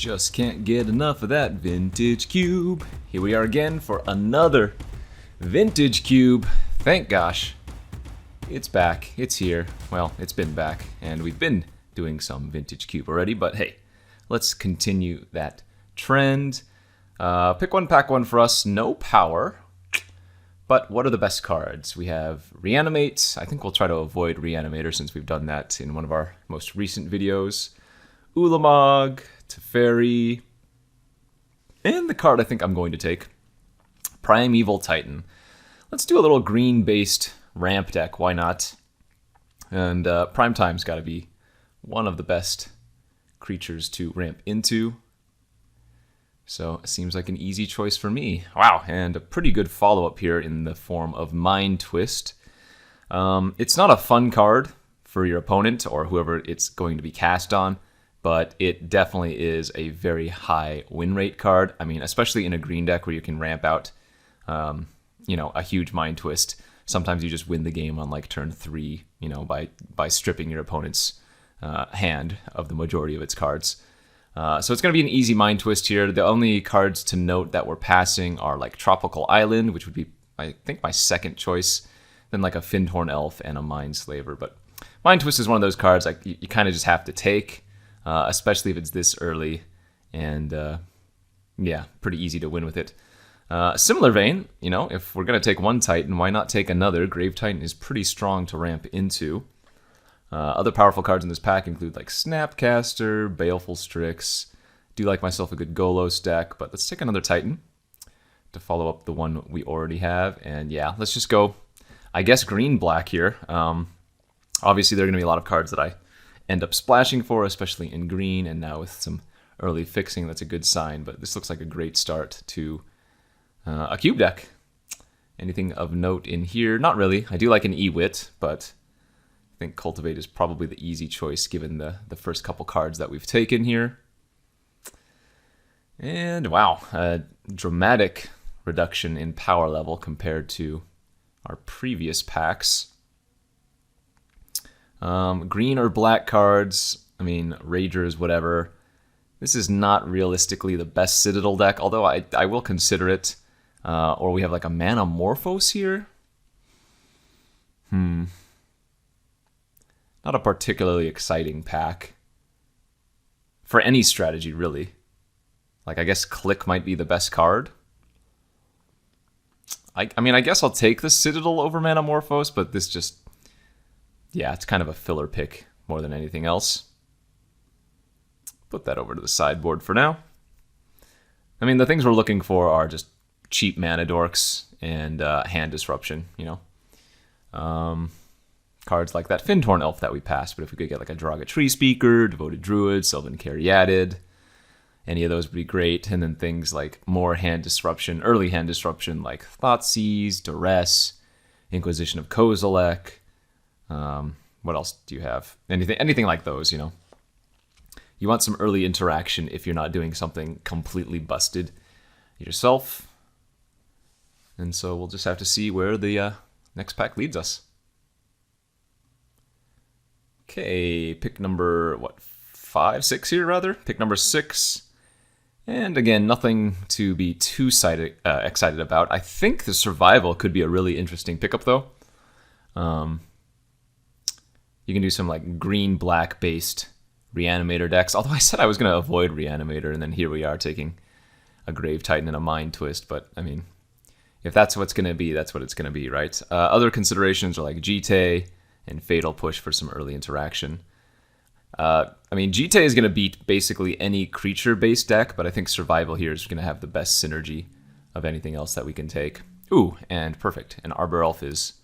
Just can't get enough of that vintage cube. Here we are again for another vintage cube. Thank gosh. It's back. It's here. Well, it's been back, and we've been doing some vintage cube already, but hey, let's continue that trend. Pick one, pack one for us. No power. But what are the best cards? We have Reanimate. I think we'll try to avoid Reanimator since we've done that in one of our most recent videos. Ulamog, Teferi, and the card I think I'm going to take, Primeval Titan. Let's do a little green-based ramp deck, why not? And Primetime's got to be one of the best creatures to ramp into. So it seems like an easy choice for me. Wow, and a pretty good follow-up here in the form of Mind Twist. It's not a fun card for your opponent or whoever it's going to be cast on, but it definitely is a very high win rate card. I mean, especially in a green deck where you can ramp out, a huge Mind Twist. Sometimes you just win the game on like turn 3, by stripping your opponent's hand of the majority of its cards. So it's going to be an easy Mind Twist here. The only cards to note that we're passing are like Tropical Island, which would be, I think, my second choice. Then like a Fyndhorn Elf and a Mind Slaver. But Mind Twist is one of those cards like you kind of just have to take, especially if it's this early. And yeah, pretty easy to win with it. Similar vein, if we're going to take one Titan, why not take another? Grave Titan is pretty strong to ramp into. Other powerful cards in this pack include like Snapcaster, Baleful Strix. Do like myself a good Golos deck, but let's take another Titan to follow up the one we already have. And yeah, let's just go, I guess, green-black here. Obviously, there are going to be a lot of cards that I end up splashing for, especially in green, and now with some early fixing, that's a good sign. But this looks like a great start to a cube deck. Anything of note in here? Not really. I do like an Ewit, but I think Cultivate is probably the easy choice given the first couple cards that we've taken here. And wow, a dramatic reduction in power level compared to our previous packs. Green or black cards, I mean, Ragers, whatever. This is not realistically the best Citadel deck, although I will consider it. Or we have like a Manamorphose here. Not a particularly exciting pack. For any strategy, really. Like, I guess Click might be the best card. I mean, I guess I'll take the Citadel over Manamorphose, but this just... yeah, it's kind of a filler pick more than anything else. Put that over to the sideboard for now. I mean, the things we're looking for are just cheap mana dorks and hand disruption, cards like that Fyndhorn Elf that we passed, but if we could get like a Draga Tree Speaker, Devoted Druid, Sylvan Caryatid, any of those would be great. And then things like more hand disruption, early hand disruption, like Thoughtseize, Duress, Inquisition of Kozilek. What else do you have? Anything like those, You want some early interaction if you're not doing something completely busted yourself. And so we'll just have to see where the next pack leads us. Okay, pick number, 6 here, rather? Pick number 6. And again, nothing to be too excited about. I think the Survival could be a really interesting pickup, though. You can do some like green-black based Reanimator decks. Although I said I was going to avoid Reanimator, and then here we are taking a Grave Titan and a Mind Twist. But, I mean, if that's what's going to be, that's what it's going to be, right? Other considerations are like Jite and Fatal Push for some early interaction. I mean, Jite is going to beat basically any creature-based deck, but I think Survival here is going to have the best synergy of anything else that we can take. Ooh, and perfect. And Arbor Elf is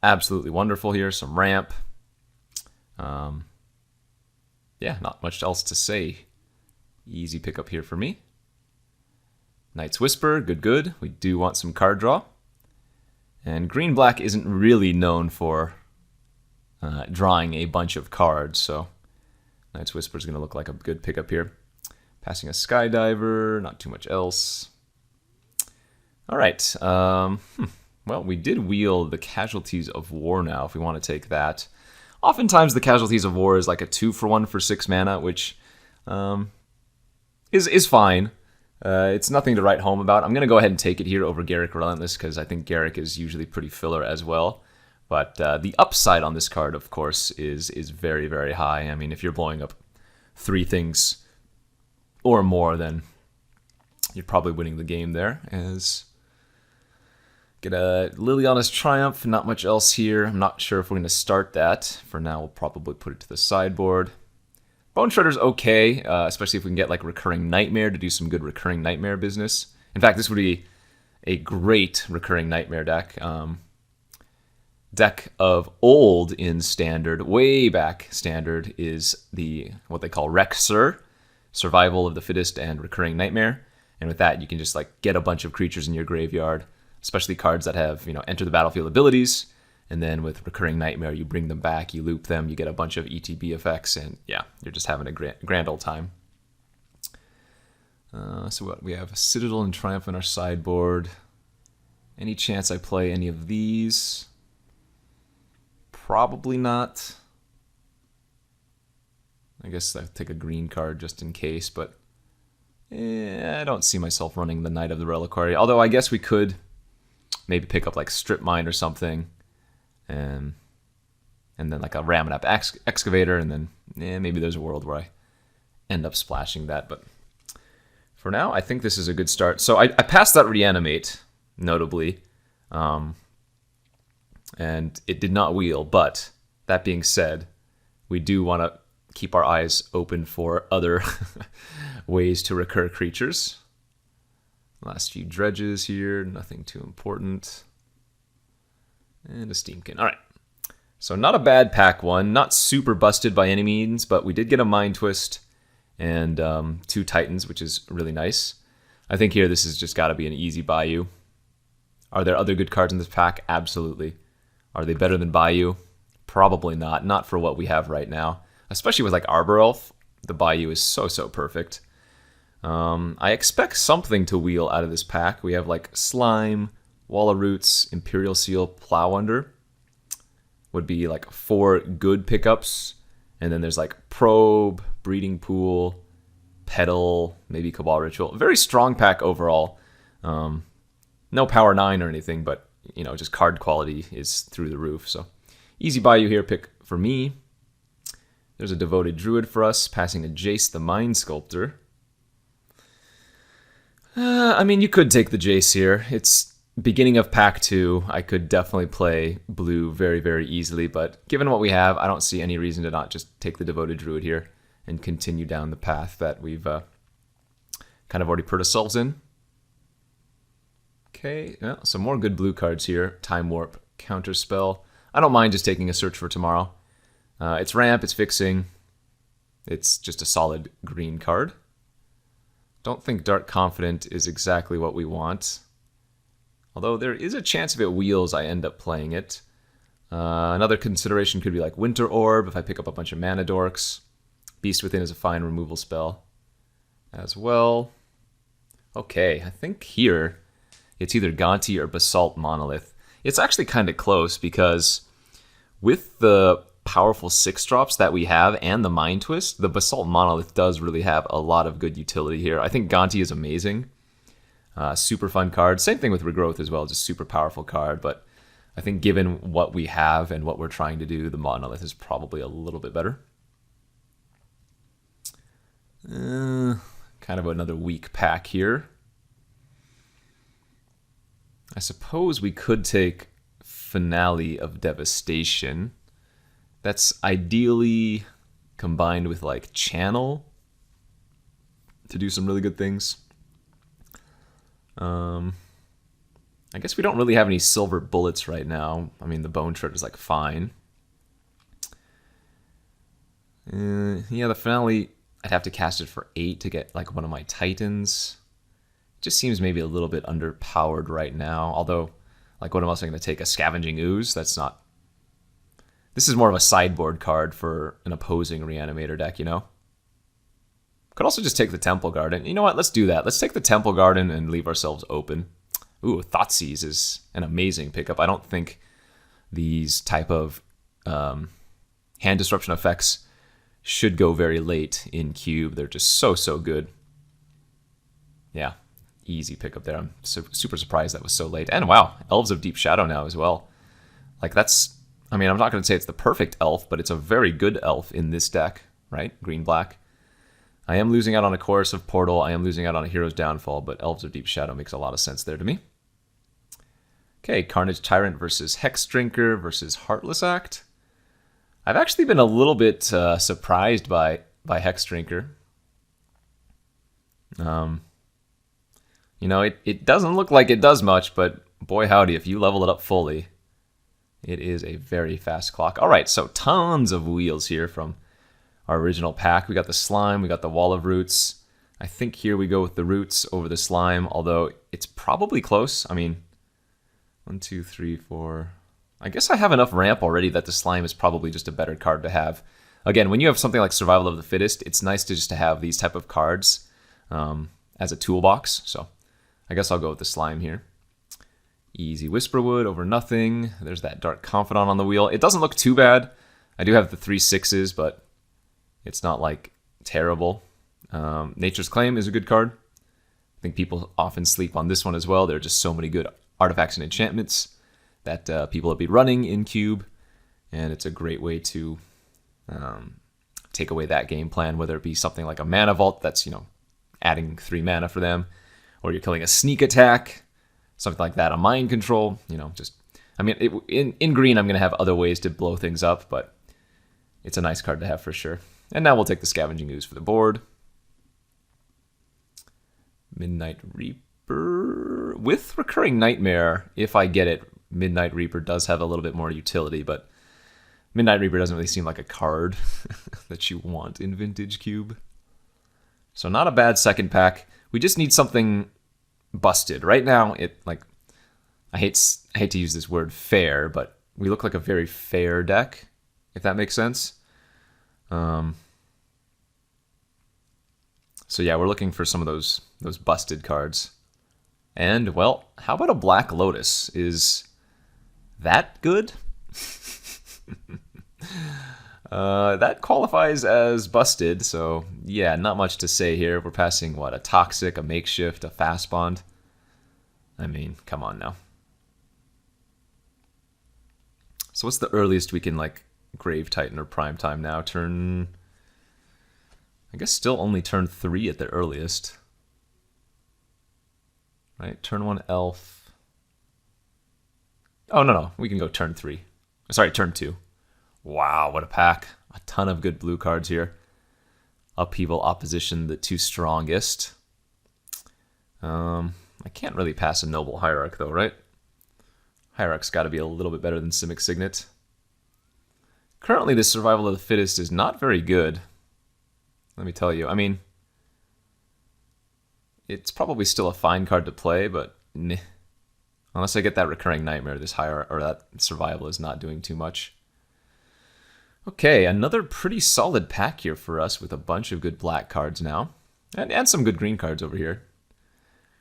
absolutely wonderful here. Some ramp. Yeah, not much else to say. Easy pickup here for me. Knight's Whisper, good. We do want some card draw. And green-black isn't really known for drawing a bunch of cards, so Knight's Whisper is going to look like a good pickup here. Passing a Skydiver, not too much else. All right. Well, we did wheel the Casualties of War now, if we want to take that. Oftentimes, the Casualties of War is like a 2-for-1 for 6 mana, which is fine. It's nothing to write home about. I'm going to go ahead and take it here over Garrick Relentless because I think Garrick is usually pretty filler as well. But the upside on this card, of course, is very, very high. I mean, if you're blowing up 3 things or more, then you're probably winning the game there. As get a Liliana's Triumph, not much else here. I'm not sure if we're going to start that. For now, we'll probably put it to the sideboard. Bone Shredder's okay, especially if we can get like Recurring Nightmare to do some good Recurring Nightmare business. In fact, this would be a great Recurring Nightmare deck. Deck of old in Standard, way back Standard, is the what they call Rexer, Survival of the Fittest and Recurring Nightmare. And with that, you can just like get a bunch of creatures in your graveyard, especially cards that have, you know, enter the battlefield abilities. And then with Recurring Nightmare, you bring them back, you loop them, you get a bunch of ETB effects, and yeah, you're just having a grand old time. So what, we have Citadel and Triumph in our sideboard. Any chance I play any of these? Probably not. I guess I'll take a green card just in case, but I don't see myself running the Knight of the Reliquary. Although I guess we could maybe pick up like Strip Mine or something, and then like a Ramunap Excavator, and then maybe there's a world where I end up splashing that. But for now, I think this is a good start. So I passed that Reanimate, notably. And it did not wheel, but that being said, we do want to keep our eyes open for other ways to recur creatures. Last few dredges here, nothing too important. And a Steamkin. All right. So not a bad pack one, not super busted by any means, but we did get a Mind Twist and 2 Titans, which is really nice. I think here this has just got to be an easy Bayou. Are there other good cards in this pack? Absolutely. Are they better than Bayou? Probably not. Not for what we have right now. Especially with like Arbor Elf, the Bayou is so perfect. I expect something to wheel out of this pack. We have like Slime, Wall of Roots, Imperial Seal, Plow Under. Would be like 4 good pickups. And then there's like Probe, Breeding Pool, Petal, maybe Cabal Ritual. Very strong pack overall. No Power 9 or anything, but you know, just card quality is through the roof. So easy Bayou here pick for me. There's a Devoted Druid for us, passing a Jace the Mind Sculptor. I mean, you could take the Jace here. It's beginning of pack 2. I could definitely play blue very, very easily, but given what we have, I don't see any reason to not just take the Devoted Druid here and continue down the path that we've kind of already put ourselves in. Okay, yeah, some more good blue cards here. Time Warp, Counterspell. I don't mind just taking a Search for Tomorrow. It's ramp, it's fixing. It's just a solid green card. Don't think Dark Confident is exactly what we want. Although there is a chance if it wheels, I end up playing it. Another consideration could be like Winter Orb, if I pick up a bunch of Mana Dorks. Beast Within is a fine removal spell as well. Okay, I think here it's either Gonti or Basalt Monolith. It's actually kind of close because with the powerful 6-drops that we have and the Mind Twist, the Basalt Monolith does really have a lot of good utility here. I think Gonti is amazing. Super fun card. Same thing with Regrowth as well, just super powerful card. But I think given what we have and what we're trying to do, the Monolith is probably a little bit better. Kind of another weak pack here. I suppose we could take Finale of Devastation. That's ideally combined with like Channel to do some really good things. I guess we don't really have any silver bullets right now. I mean, the Bone Shredder is like fine. Yeah, the Finale, I'd have to cast it for 8 to get like one of my Titans. Just seems maybe a little bit underpowered right now. Although, like, what am I also going to take? A Scavenging Ooze? That's not... This is more of a sideboard card for an opposing Reanimator deck, you know? Could also just take the Temple Garden. You know what? Let's do that. Let's take the Temple Garden and leave ourselves open. Ooh, Thoughtseize is an amazing pickup. I don't think these type of hand disruption effects should go very late in Cube. They're just so good. Yeah, easy pickup there. I'm super surprised that was so late. And wow, Elves of Deep Shadow now as well. Like that's, I mean, I'm not going to say it's the perfect elf, but it's a very good elf in this deck, right? Green-black. I am losing out on a Chorus of Portal. I am losing out on a Hero's Downfall, but Elves of Deep Shadow makes a lot of sense there to me. Okay, Carnage Tyrant versus Hex Drinker versus Heartless Act. I've actually been a little bit surprised by Hex Drinker. You know, it doesn't look like it does much, but boy howdy, if you level it up fully, it is a very fast clock. All right, so tons of wheels here from our original pack. We got the Slime, we got the Wall of Roots. I think here we go with the Roots over the Slime, although it's probably close. I mean, 1, 2, 3, 4. I guess I have enough ramp already that the Slime is probably just a better card to have. Again, when you have something like Survival of the Fittest, it's nice to just to have these type of cards as a toolbox. So I guess I'll go with the Slime here. Easy Whisperwood over nothing. There's that Dark Confidant on the wheel. It doesn't look too bad. I do have the 3 6s, but it's not like terrible. Nature's Claim is a good card. I think people often sleep on this one as well. There are just so many good artifacts and enchantments that people will be running in Cube, and it's a great way to take away that game plan, whether it be something like a Mana Vault that's, you know, adding 3 mana for them, or you're killing a sneak attack, something like that, a mind control, you know, just, I mean, in green I'm going to have other ways to blow things up, but it's a nice card to have for sure. And now we'll take the Scavenging Ooze for the board. Midnight Reaper with Recurring Nightmare. If I get it, Midnight Reaper does have a little bit more utility, but Midnight Reaper doesn't really seem like a card that you want in Vintage Cube. So not a bad second pack. We just need something busted. Right now, I hate to use this word fair, but we look like a very fair deck, if that makes sense. So yeah, we're looking for some of those busted cards. And, well, how about a Black Lotus? Is that good? That qualifies as busted, so yeah, not much to say here. We're passing, what, a Toxic, a Makeshift, a Fast Bond? I mean, come on now. So what's the earliest we can, like, Grave Titan or Prime Time now? Turn... I guess still only turn 3 at the earliest. Right, turn 1 Elf. Oh, no, we can go turn 3. Sorry, turn 2. Wow, what a pack. A ton of good blue cards here. Upheaval, Opposition, the 2 strongest. I can't really pass a Noble Hierarch, though, right? Hierarch's got to be a little bit better than Simic Signet. Currently, the Survival of the Fittest is not very good. Let me tell you. I mean, it's probably still a fine card to play, but meh. Unless I get that Recurring Nightmare, this Hierarch, or that Survival is not doing too much. Okay, another pretty solid pack here for us with a bunch of good black cards now. And some good green cards over here.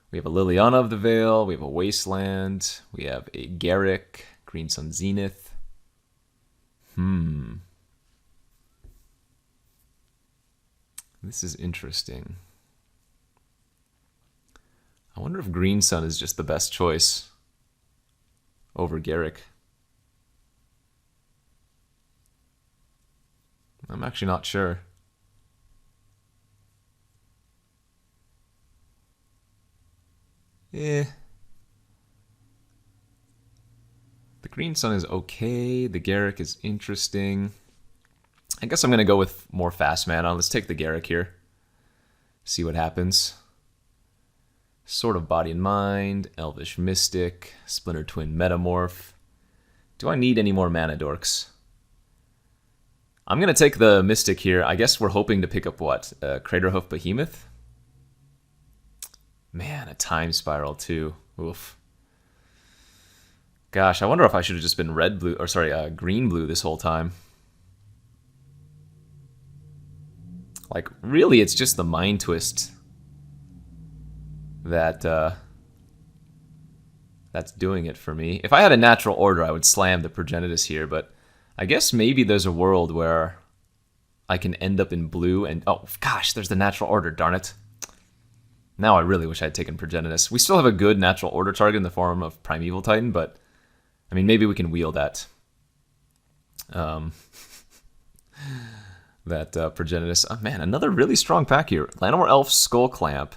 We have a Liliana of the Veil, we have a Wasteland, we have a Garruk, Green Sun Zenith. This is interesting. I wonder if Green Sun is just the best choice over Garruk. I'm actually not sure. The Green Sun is okay. The Garruk is interesting. I guess I'm going to go with more fast mana. Let's take the Garruk here. See what happens. Sword of Body and Mind, Elvish Mystic, Splinter Twin Metamorph. Do I need any more mana dorks? I'm going to take the Mystic here. I guess we're hoping to pick up what? Craterhoof Behemoth? Man, a Time Spiral too. Oof. Gosh, I wonder if I should have just been green-blue this whole time. Like, really, it's just the Mind Twist that that's doing it for me. If I had a natural order, I would slam the Progenitus here, but I guess maybe there's a world where I can end up in blue and... Oh, gosh, there's the natural order, darn it. Now I really wish I had taken Progenitus. We still have a good natural order target in the form of Primeval Titan, but I mean, maybe we can wheel that. Progenitus. Oh man, another really strong pack here. Llanowar Elf, Skull Clamp,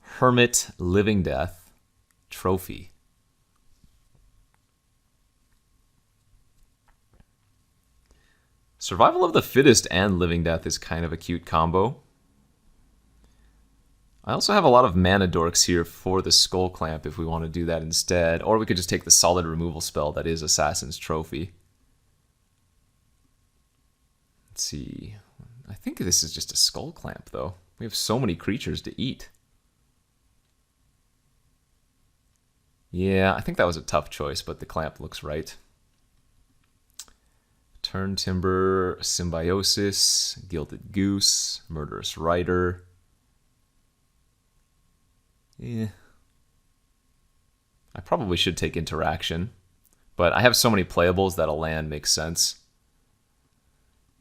Hermit, Living Death, Trophy. Survival of the Fittest and Living Death is kind of a cute combo. I also have a lot of mana dorks here for the Skull Clamp if we want to do that instead. Or we could just take the solid removal spell that is Assassin's Trophy. Let's see. I think this is just a Skull Clamp, though. We have so many creatures to eat. Yeah, I think that was a tough choice, but the Clamp looks right. Turn Timber, Symbiosis, Gilded Goose, Murderous Rider. Yeah. I probably should take Interaction, but I have so many playables that a land makes sense.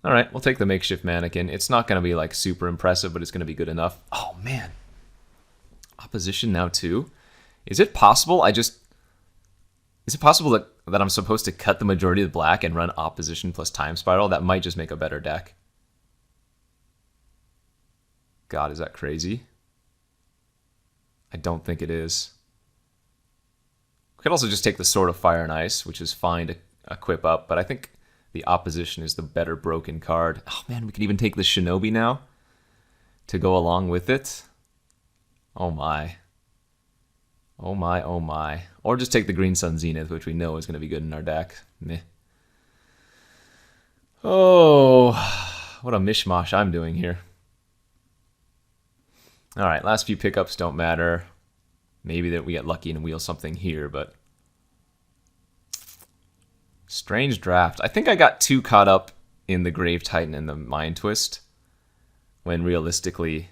Alright, we'll take the Makeshift Mannequin. It's not going to be like super impressive, but it's going to be good enough. Oh man. Opposition now too? Is it possible Is it possible that I'm supposed to cut the majority of the black and run Opposition plus Time Spiral? That might just make a better deck. God, is that crazy? I don't think it is. We could also just take the Sword of Fire and Ice, which is fine to equip up, but I think the Opposition is the better broken card. Oh man, we could even take the Shinobi now to go along with it. Oh my. Oh my, oh my. Or just take the Green Sun Zenith, which we know is going to be good in our deck. Meh. Oh, what a mishmash I'm doing here. Alright, last few pickups don't matter. Maybe that we get lucky and wheel something here, but... Strange draft. I think I got too caught up in the Grave Titan and the Mind Twist, when realistically...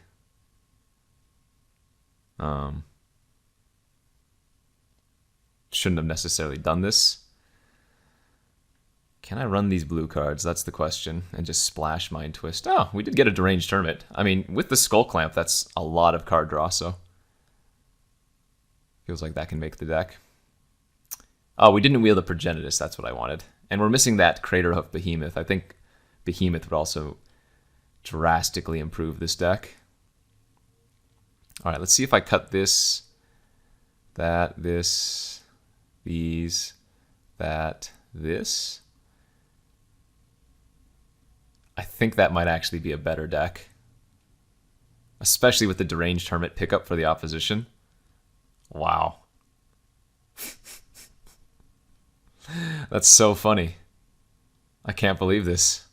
shouldn't have necessarily done this. Can I run these blue cards? That's the question. And just splash Mind Twist. Oh, we did get a Deranged Hermit. I mean, with the Skull Clamp, that's a lot of card draw, so... Feels like that can make the deck. Oh, we didn't wheel the Progenitus. That's what I wanted. And we're missing that Craterhoof Behemoth. I think Behemoth would also drastically improve this deck. Alright, let's see if I cut this, that, this, these, that, this. I think that might actually be a better deck. Especially with the Deranged Hermit pickup for the opposition. Wow. That's so funny. I can't believe this.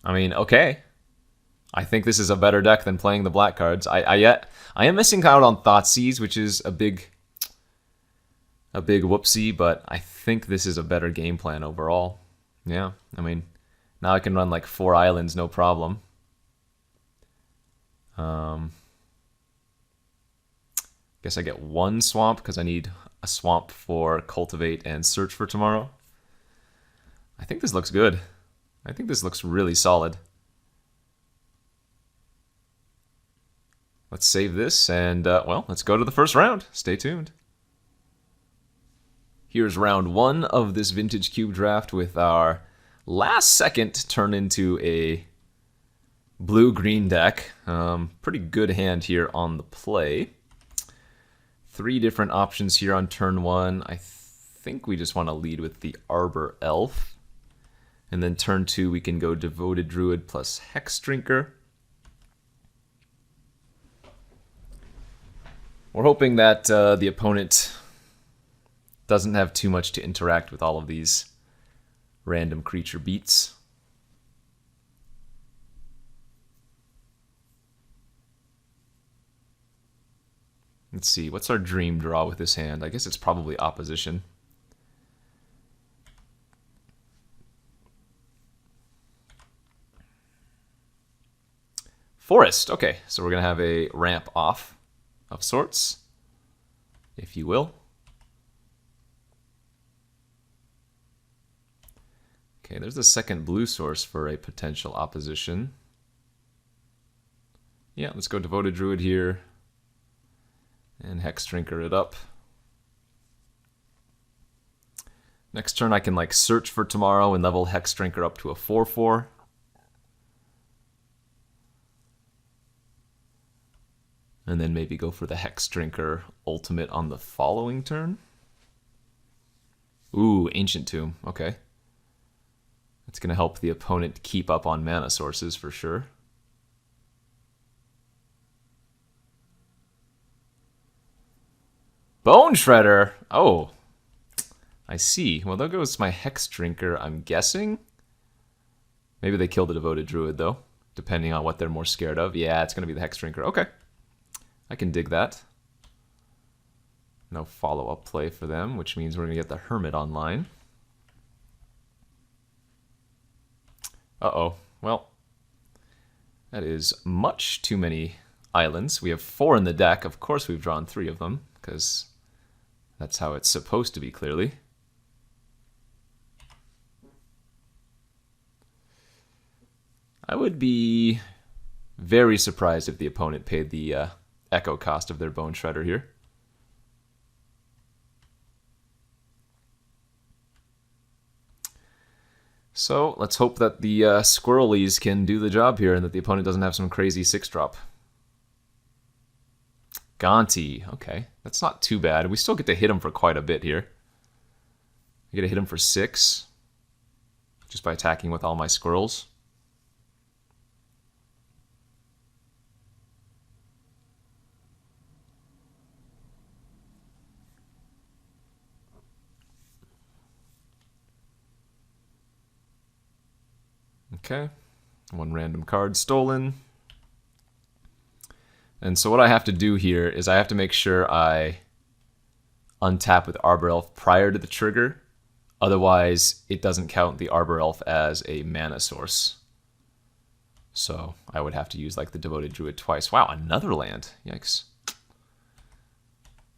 I mean, okay. I think this is a better deck than playing the black cards. I am missing out on Thoughtseize, which is a big whoopsie, but I think this is a better game plan overall. Yeah, I mean, now I can run like 4 islands, no problem. Guess I get 1 swamp because I need a swamp for Cultivate and Search for tomorrow. I think this looks good. I think this looks really solid. Let's save this and, well, let's go to the first round. Stay tuned. Here's round 1 of this Vintage Cube draft with our last second turn into a blue-green deck. Pretty good hand here on the play. 3 different options here on turn 1. I think we just want to lead with the Arbor Elf. And then turn 2 we can go Devoted Druid plus Hex Drinker. We're hoping that the opponent doesn't have too much to interact with all of these random creature beats. Let's see, what's our dream draw with this hand? I guess it's probably Opposition. Forest, okay, so we're going to have a ramp off of sorts, if you will. Okay, there's the second blue source for a potential opposition. Yeah, let's go Devoted Druid here. And Hex Drinker it up. Next turn I can like search for tomorrow and level Hex Drinker up to a 4/4. And then maybe go for the Hex Drinker ultimate on the following turn. Ooh, Ancient Tomb. Okay. That's going to help the opponent keep up on mana sources for sure. Bone Shredder! Oh, I see. Well, there goes my Hex Drinker, I'm guessing. Maybe they killed the Devoted Druid, though, depending on what they're more scared of. Yeah, it's going to be the Hex Drinker. Okay. I can dig that. No follow-up play for them, which means we're going to get the Hermit online. Uh-oh. Well, that is much too many islands. We have 4 in the deck. Of course we've drawn 3 of them, because that's how it's supposed to be, clearly. I would be very surprised if the opponent paid the echo cost of their Bone Shredder here. So let's hope that the Squirrelies can do the job here and that the opponent doesn't have some crazy 6-drop. Gonti, okay. That's not too bad. We still get to hit him for quite a bit here. I get to hit him for 6 just by attacking with all my squirrels. Okay, 1 random card stolen. And so what I have to do here is I have to make sure I untap with Arbor Elf prior to the trigger. Otherwise, it doesn't count the Arbor Elf as a mana source. So I would have to use like the Devoted Druid twice. Wow, another land. Yikes.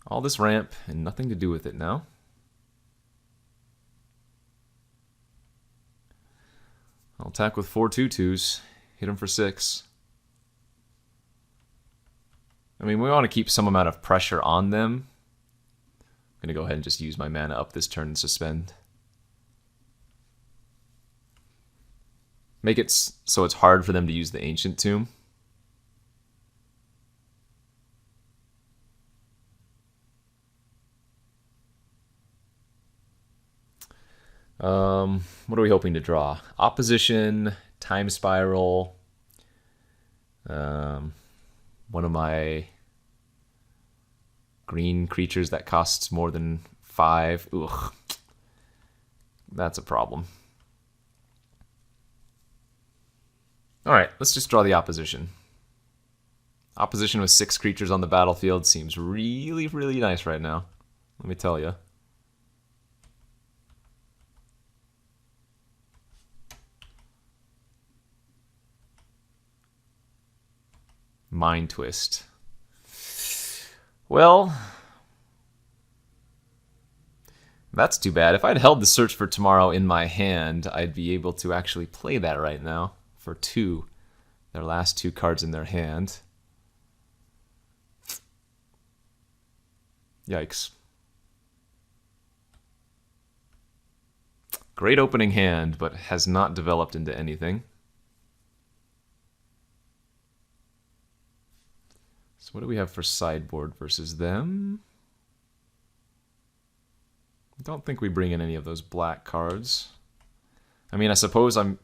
All this ramp and nothing to do with it now. I'll attack with 4 2/2s, hit him for 6. I mean, we want to keep some amount of pressure on them. I'm going to go ahead and just use my mana up this turn and suspend. Make it so it's hard for them to use the Ancient Tomb. What are we hoping to draw? Opposition, Time Spiral, one of my green creatures that costs more than 5. Ugh. That's a problem. Alright, let's just draw the opposition. Opposition with 6 creatures on the battlefield seems really, really nice right now. Let me tell you. Mind Twist. Well, that's too bad. If I'd held the Search for Tomorrow in my hand, I'd be able to actually play that right now for 2. Their last 2 cards in their hand. Yikes. Great opening hand, but has not developed into anything. So what do we have for sideboard versus them? I don't think we bring in any of those black cards. I mean, I suppose I'm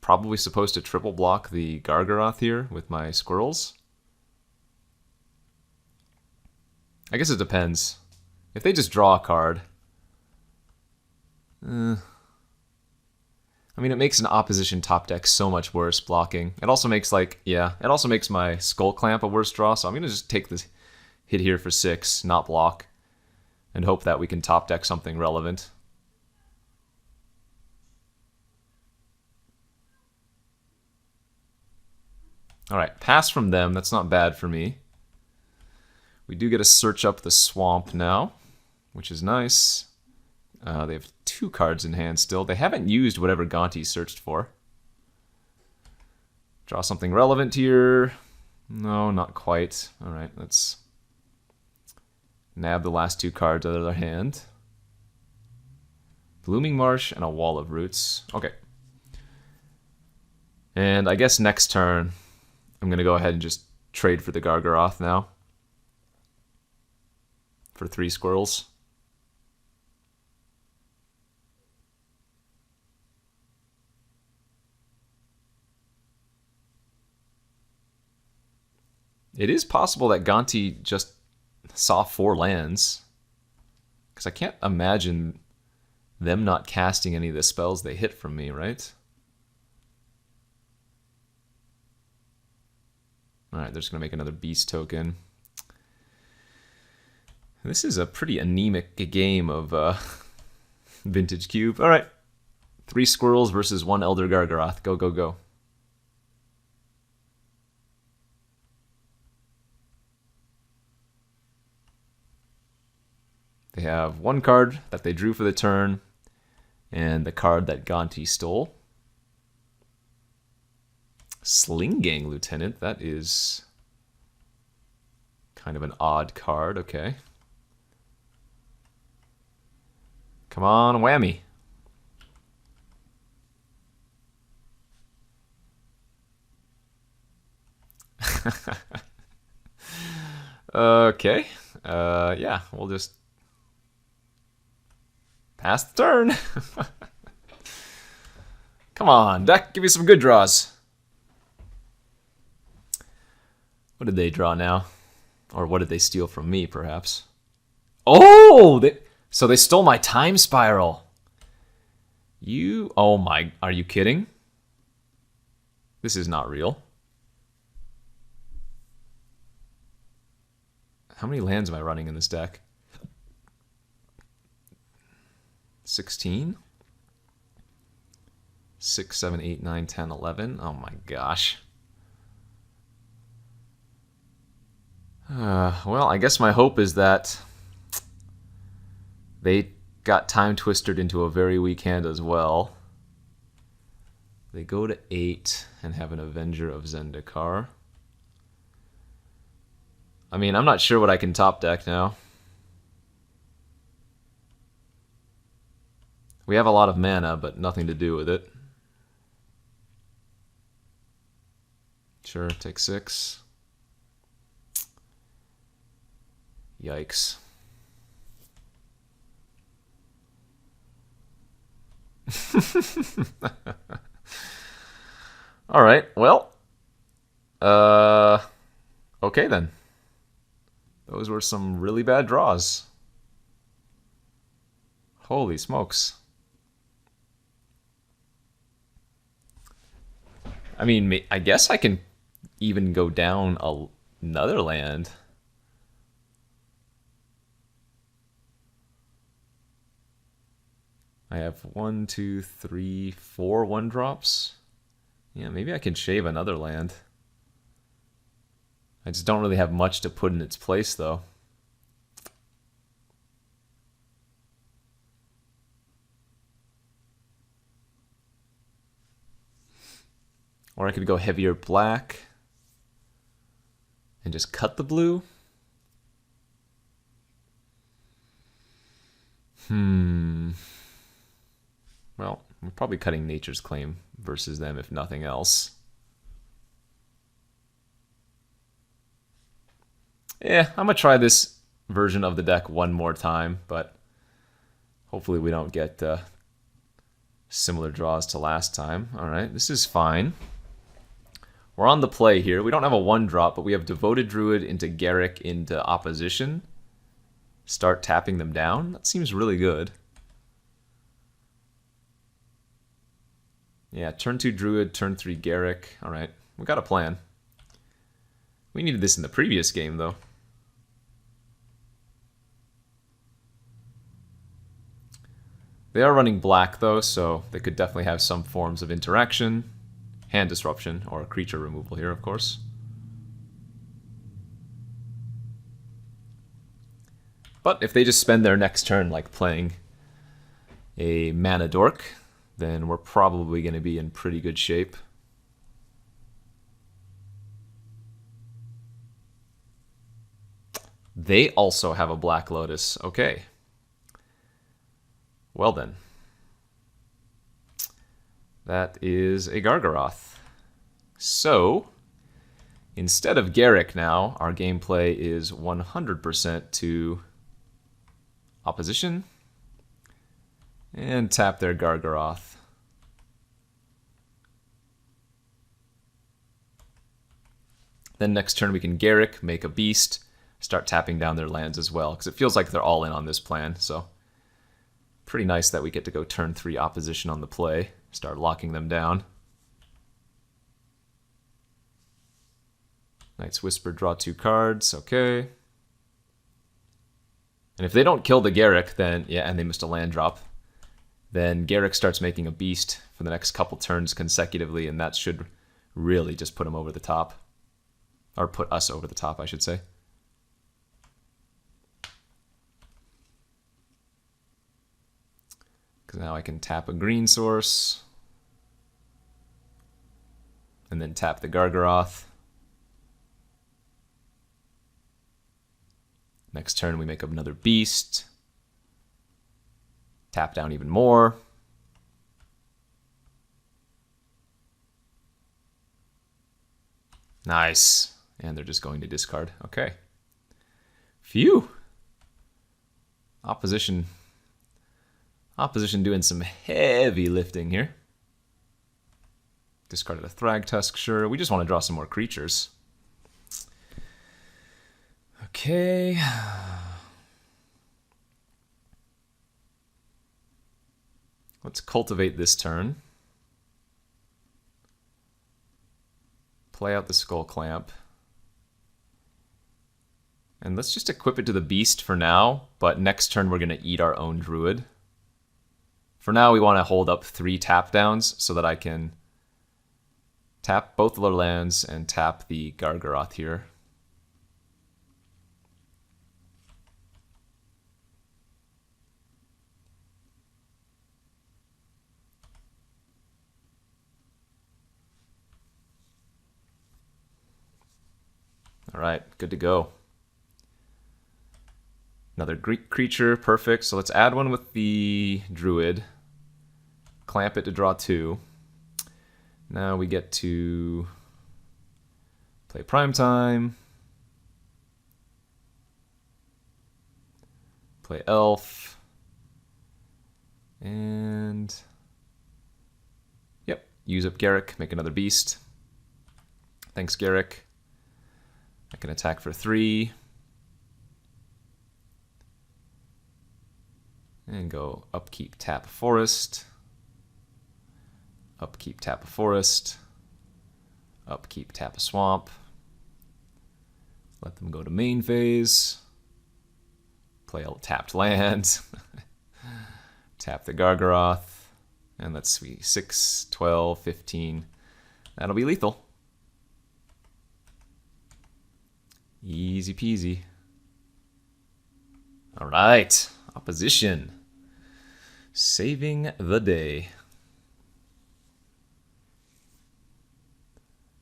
probably supposed to triple block the Gargaroth here with my squirrels. I guess it depends. If they just draw a card... I mean, it makes an opposition top deck so much worse blocking. It also makes, like, yeah, it also makes my Skull Clamp a worse draw, so I'm going to just take this hit here for 6, not block, and hope that we can top deck something relevant. Alright, pass from them. That's not bad for me. We do get to search up the swamp now, which is nice. They have 2 cards in hand still. They haven't used whatever Gonti searched for. Draw something relevant here. No, not quite. Alright, let's nab the last two cards out of their hand. Blooming Marsh and a Wall of Roots. Okay. And I guess next turn, I'm going to go ahead and just trade for the Gargaroth now. For 3 squirrels. It is possible that Gonti just saw 4 lands. Because I can't imagine them not casting any of the spells they hit from me, right? Alright, they're just going to make another beast token. This is a pretty anemic game of Vintage Cube. Alright, 3 squirrels versus 1 Elder Gargaroth. Go, go, go. They have 1 card that they drew for the turn, and the card that Gonti stole. Sling Gang Lieutenant, that is kind of an odd card, okay. Come on, whammy. Okay, yeah, we'll just pass the turn. Come on, deck, give me some good draws. What did they draw now? Or what did they steal from me, perhaps? Oh! So they stole my Time Spiral. Oh my, are you kidding? This is not real. How many lands am I running in this deck? 16? 6, 7, 8, 9, 10, 11. Oh my gosh. Well, I guess my hope is that they got Time Twistered into a very weak hand as well. They go to 8 and have an Avenger of Zendikar. I mean, I'm not sure what I can top deck now. We have a lot of mana, but nothing to do with it. Sure, take 6. Yikes. Alright, well. Okay then. Those were some really bad draws. Holy smokes. I mean, I guess I can even go down another land. I have 1, 2, 3, 4 1-drops. Yeah, maybe I can shave another land. I just don't really have much to put in its place, though. Or I could go heavier black and just cut the blue. Well, we're probably cutting Nature's Claim versus them, if nothing else. Yeah, I'm going to try this version of the deck one more time, but hopefully we don't get similar draws to last time. Alright, this is fine. We're on the play here. We don't have a 1-drop, but we have Devoted Druid into Garrick into opposition. Start tapping them down. That seems really good. Yeah, turn 2 Druid, turn 3 Garrick. Alright, we got a plan. We needed this in the previous game, though. They are running black, though, so they could definitely have some forms of interaction. Hand disruption, or creature removal here, of course. But if they just spend their next turn like playing a mana dork, then we're probably going to be in pretty good shape. They also have a Black Lotus. Okay. Well then. That is a Gargaroth. So, instead of Garrick now, our gameplay is 100% to opposition. And tap their Gargaroth. Then next turn we can Garrick, make a beast, start tapping down their lands as well, because it feels like they're all in on this plan, so pretty nice that we get to go turn 3 opposition on the play, start locking them down. Knight's Whisper, draw 2 cards, okay. And if they don't kill the Garrick, then, yeah, and they missed a land drop, then Garrick starts making a beast for the next couple turns consecutively, and that should really just put him over the top. Or put us over the top, I should say. Because now I can tap a green source. And then tap the Gargaroth. Next turn we make up another beast. Tap down even more. Nice. And they're just going to discard. Okay. Phew. Opposition doing some heavy lifting here. Discarded a Thragtusk, sure. We just want to draw some more creatures. Okay. Let's cultivate this turn. Play out the Skull Clamp. And let's just equip it to the beast for now, but next turn we're going to eat our own druid. For now we want to hold up 3 tap downs so that I can tap both of our lands and tap the Gargaroth here. Alright, good to go. Another Greek creature, perfect. So let's add one with the druid. Clamp it to draw 2. Now we get to play Primetime. Play Elf. And yep, use up Garrick, make another beast. Thanks, Garrick. I can attack for 3. And go upkeep, tap a forest. Upkeep, tap a forest. Upkeep, tap a swamp. Let them go to main phase. Play a tapped land. Tap the Gargaroth. And let's see, 6, 12, 15. That'll be lethal. Easy peasy. All right, opposition. Saving the day.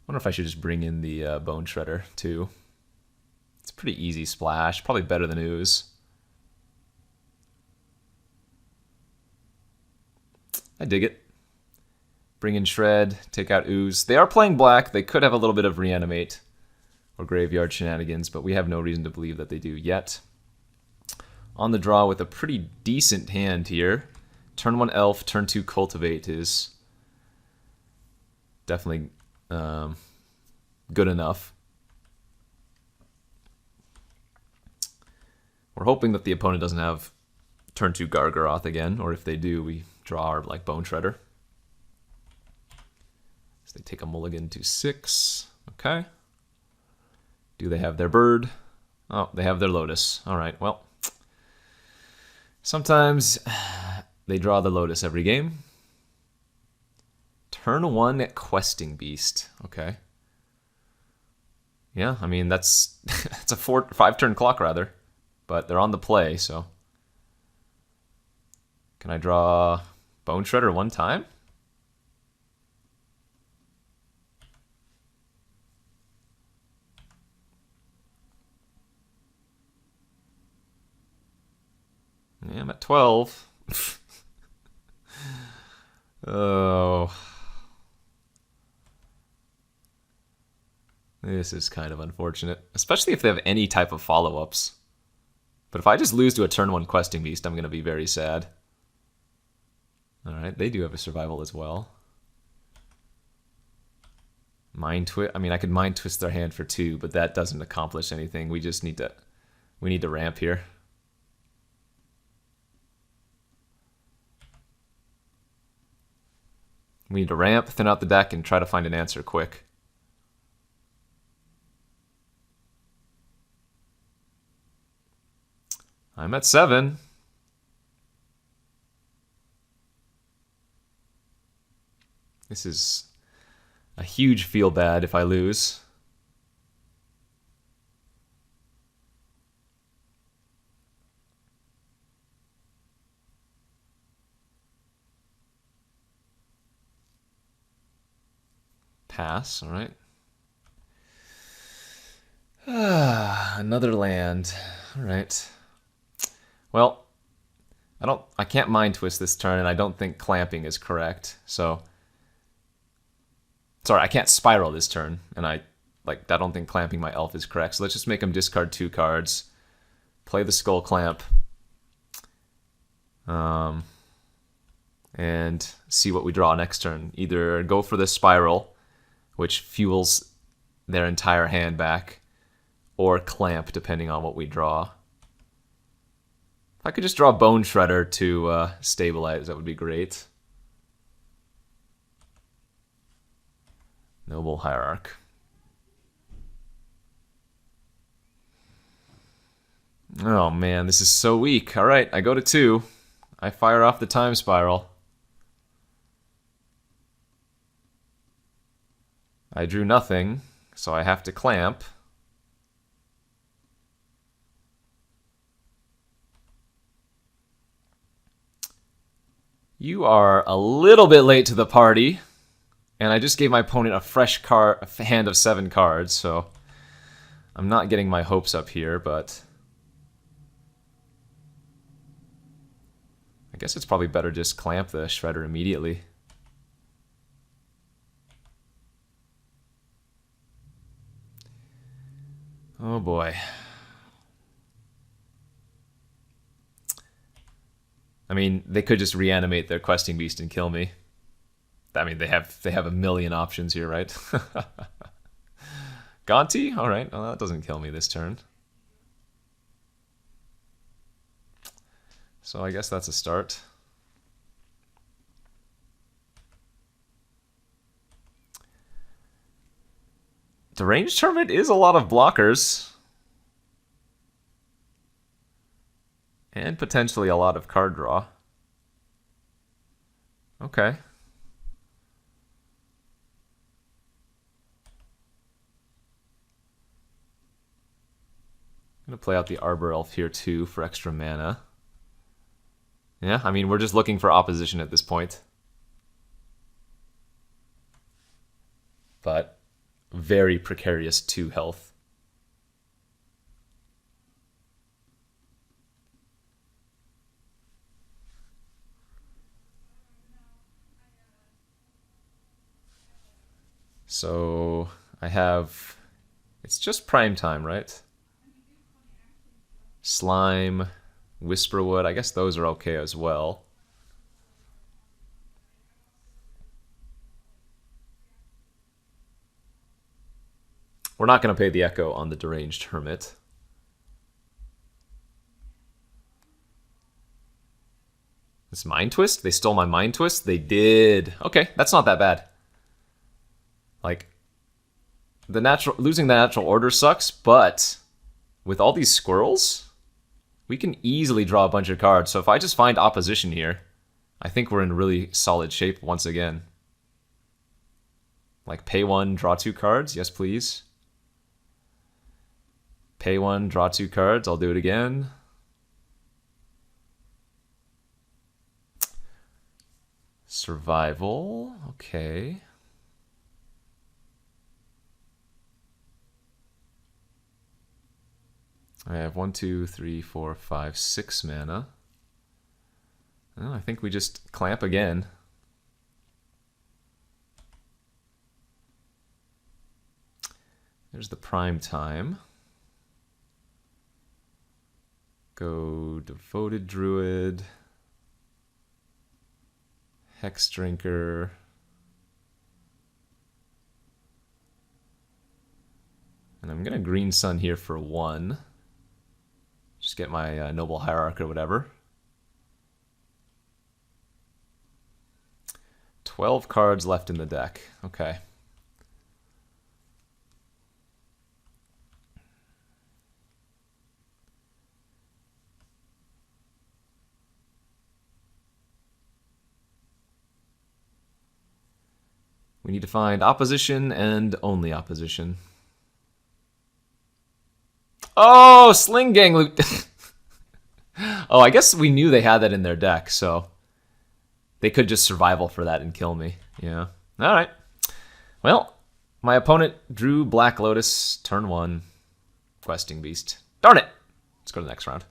Wonder if I should just bring in the Bone Shredder too. It's a pretty easy splash, probably better than Ooze. I dig it. Bring in Shred, take out Ooze. They are playing black. They could have a little bit of Reanimate or Graveyard shenanigans, but we have no reason to believe that they do yet. On the draw with a pretty decent hand here. Turn 1 Elf, turn 2 Cultivate is definitely good enough. We're hoping that the opponent doesn't have turn 2 Gargaroth again, or if they do, we draw our like Bone Shredder. So they take a mulligan to 6. Okay. Do they have their bird? Oh, they have their Lotus. All right, well. Sometimes they draw the Lotus every game. Turn 1 Questing Beast. Okay. Yeah, I mean, that's a 5-turn clock, rather. But they're on the play, so. Can I draw Bone Shredder 1 time? at 12. Oh. This is kind of unfortunate, especially if they have any type of follow-ups. But if I just lose to a turn 1 questing beast, I'm going to be very sad. Alright, they do have a survival as well. Mind Twist. I mean, I could Mind Twist their hand for 2, but that doesn't accomplish anything. We just need to... We need to ramp here. We need to ramp, thin out the deck, and try to find an answer quick. I'm at 7. This is a huge feel bad if I lose. Pass, all right. Another land. All right. Well, I can't Mind Twist this turn, and I don't think clamping is correct. So, sorry, I can't Spiral this turn, and I don't think clamping my elf is correct. So let's just make him discard 2 cards, play the Skull Clamp, and see what we draw next turn. Either go for the Spiral, which fuels their entire hand back, or clamp, depending on what we draw. If I could just draw Bone Shredder to stabilize, that would be great. Noble Hierarch. Oh man, this is so weak. Alright, I go to 2. I fire off the Time Spiral. I drew nothing, so I have to clamp. You are a little bit late to the party, and I just gave my opponent a fresh hand of 7 cards, so I'm not getting my hopes up here, but I guess it's probably better just clamp the Shredder immediately. Oh boy. I mean, they could just reanimate their questing beast and kill me. I mean, they have a million options here, right? Gonti? All right. Well, that doesn't kill me this turn. So I guess that's a start. Deranged Hermit is a lot of blockers. And potentially a lot of card draw. Okay. I'm going to play out the Arbor Elf here too for extra mana. Yeah, I mean, we're just looking for opposition at this point. But very precarious 2 health. So I have, it's just prime time, right? Slime, Whisperwood, I guess those are okay as well. We're not going to pay the Echo on the Deranged Hermit. This Mind Twist? They stole my Mind Twist? They did. Okay, that's not that bad. Like, losing the natural order sucks, but with all these squirrels, we can easily draw a bunch of cards. So if I just find opposition here, I think we're in really solid shape once again. Like, pay 1, draw 2 cards. Yes, please. Pay 1, draw 2 cards. I'll do it again. Survival. Okay. I have 1, 2, 3, 4, 5, 6 mana. Well, I think we just clamp again. There's the prime time. Go Devoted Druid. Hex Drinker. And I'm going to Green Sun here for 1. Just get my Noble Hierarch or whatever. 12 cards left in the deck. Okay. We need to find opposition and only opposition. Oh, Sling Gang loot. Oh, I guess we knew they had that in their deck, so they could just survival for that and kill me. Yeah. All right. Well, my opponent drew Black Lotus, turn 1, Questing Beast. Darn it! Let's go to the next round.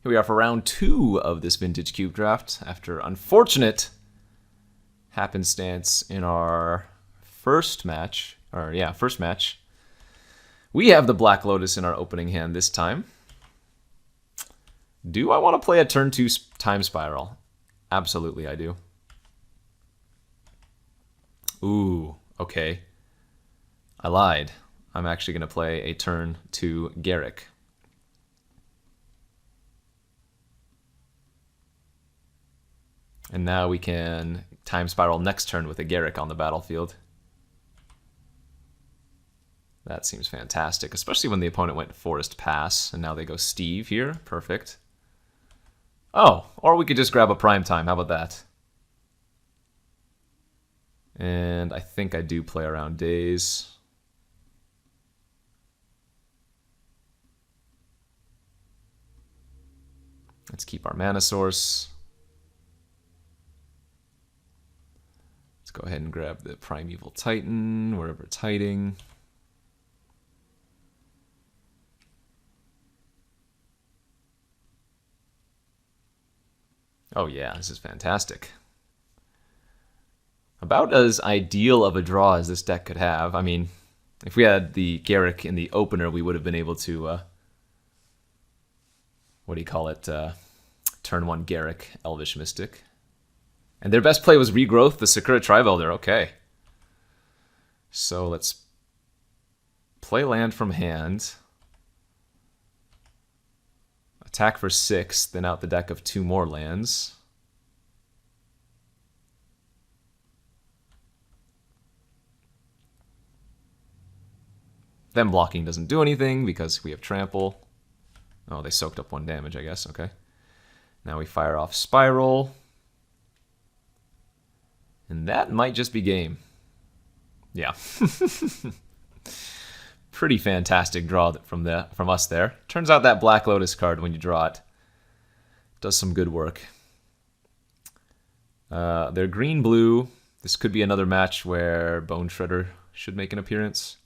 Here we are for round 2 of this Vintage Cube draft. After unfortunate happenstance in our first match, we have the Black Lotus in our opening hand this time. Do I want to play a turn 2 Time Spiral? Absolutely I do. Ooh, okay. I lied. I'm actually going to play a turn 2 Garrick. And now we can Time Spiral next turn with a Garrick on the battlefield. That seems fantastic, especially when the opponent went Forest Pass, and now they go Steve here. Perfect. Oh, or we could just grab a Prime Time. How about that? And I think I do play around Days. Let's keep our mana source. Let's go ahead and grab the Primeval Titan, wherever it's hiding. Oh yeah, this is fantastic. About as ideal of a draw as this deck could have. I mean, if we had the Garrick in the opener, we would have been able to, turn 1 Garrick, Elvish Mystic. And their best play was Regrowth, the Sakura Tribe Elder. Okay. So let's play land from hand. Attack for 6, then out the deck of 2 more lands. Them blocking doesn't do anything because we have Trample. Oh, they soaked up 1 damage, I guess. Okay. Now we fire off Spiral. And that might just be game. Yeah. Pretty fantastic draw from us there. Turns out that Black Lotus card, when you draw it, does some good work. They're green-blue. This could be another match where Bone Shredder should make an appearance.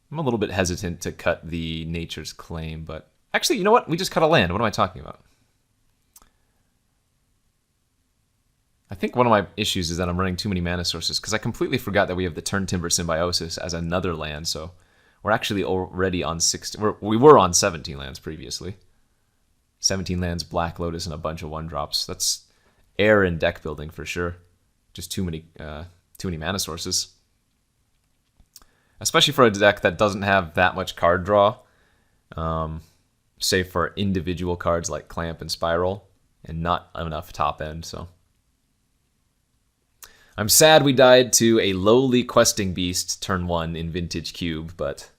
I'm a little bit hesitant to cut the Nature's Claim, but actually, you know what? We just cut a land. What am I talking about? I think one of my issues is that I'm running too many mana sources because I completely forgot that we have the Turn Timber Symbiosis as another land, so we're actually already on 16. We were on 17 lands previously. 17 lands, Black Lotus, and a bunch of 1-drops. That's error in deck building for sure. Just too many mana sources. Especially for a deck that doesn't have that much card draw, save for individual cards like Clamp and Spiral, and not enough top end, so. I'm sad we died to a lowly Questing Beast turn 1 in Vintage Cube, but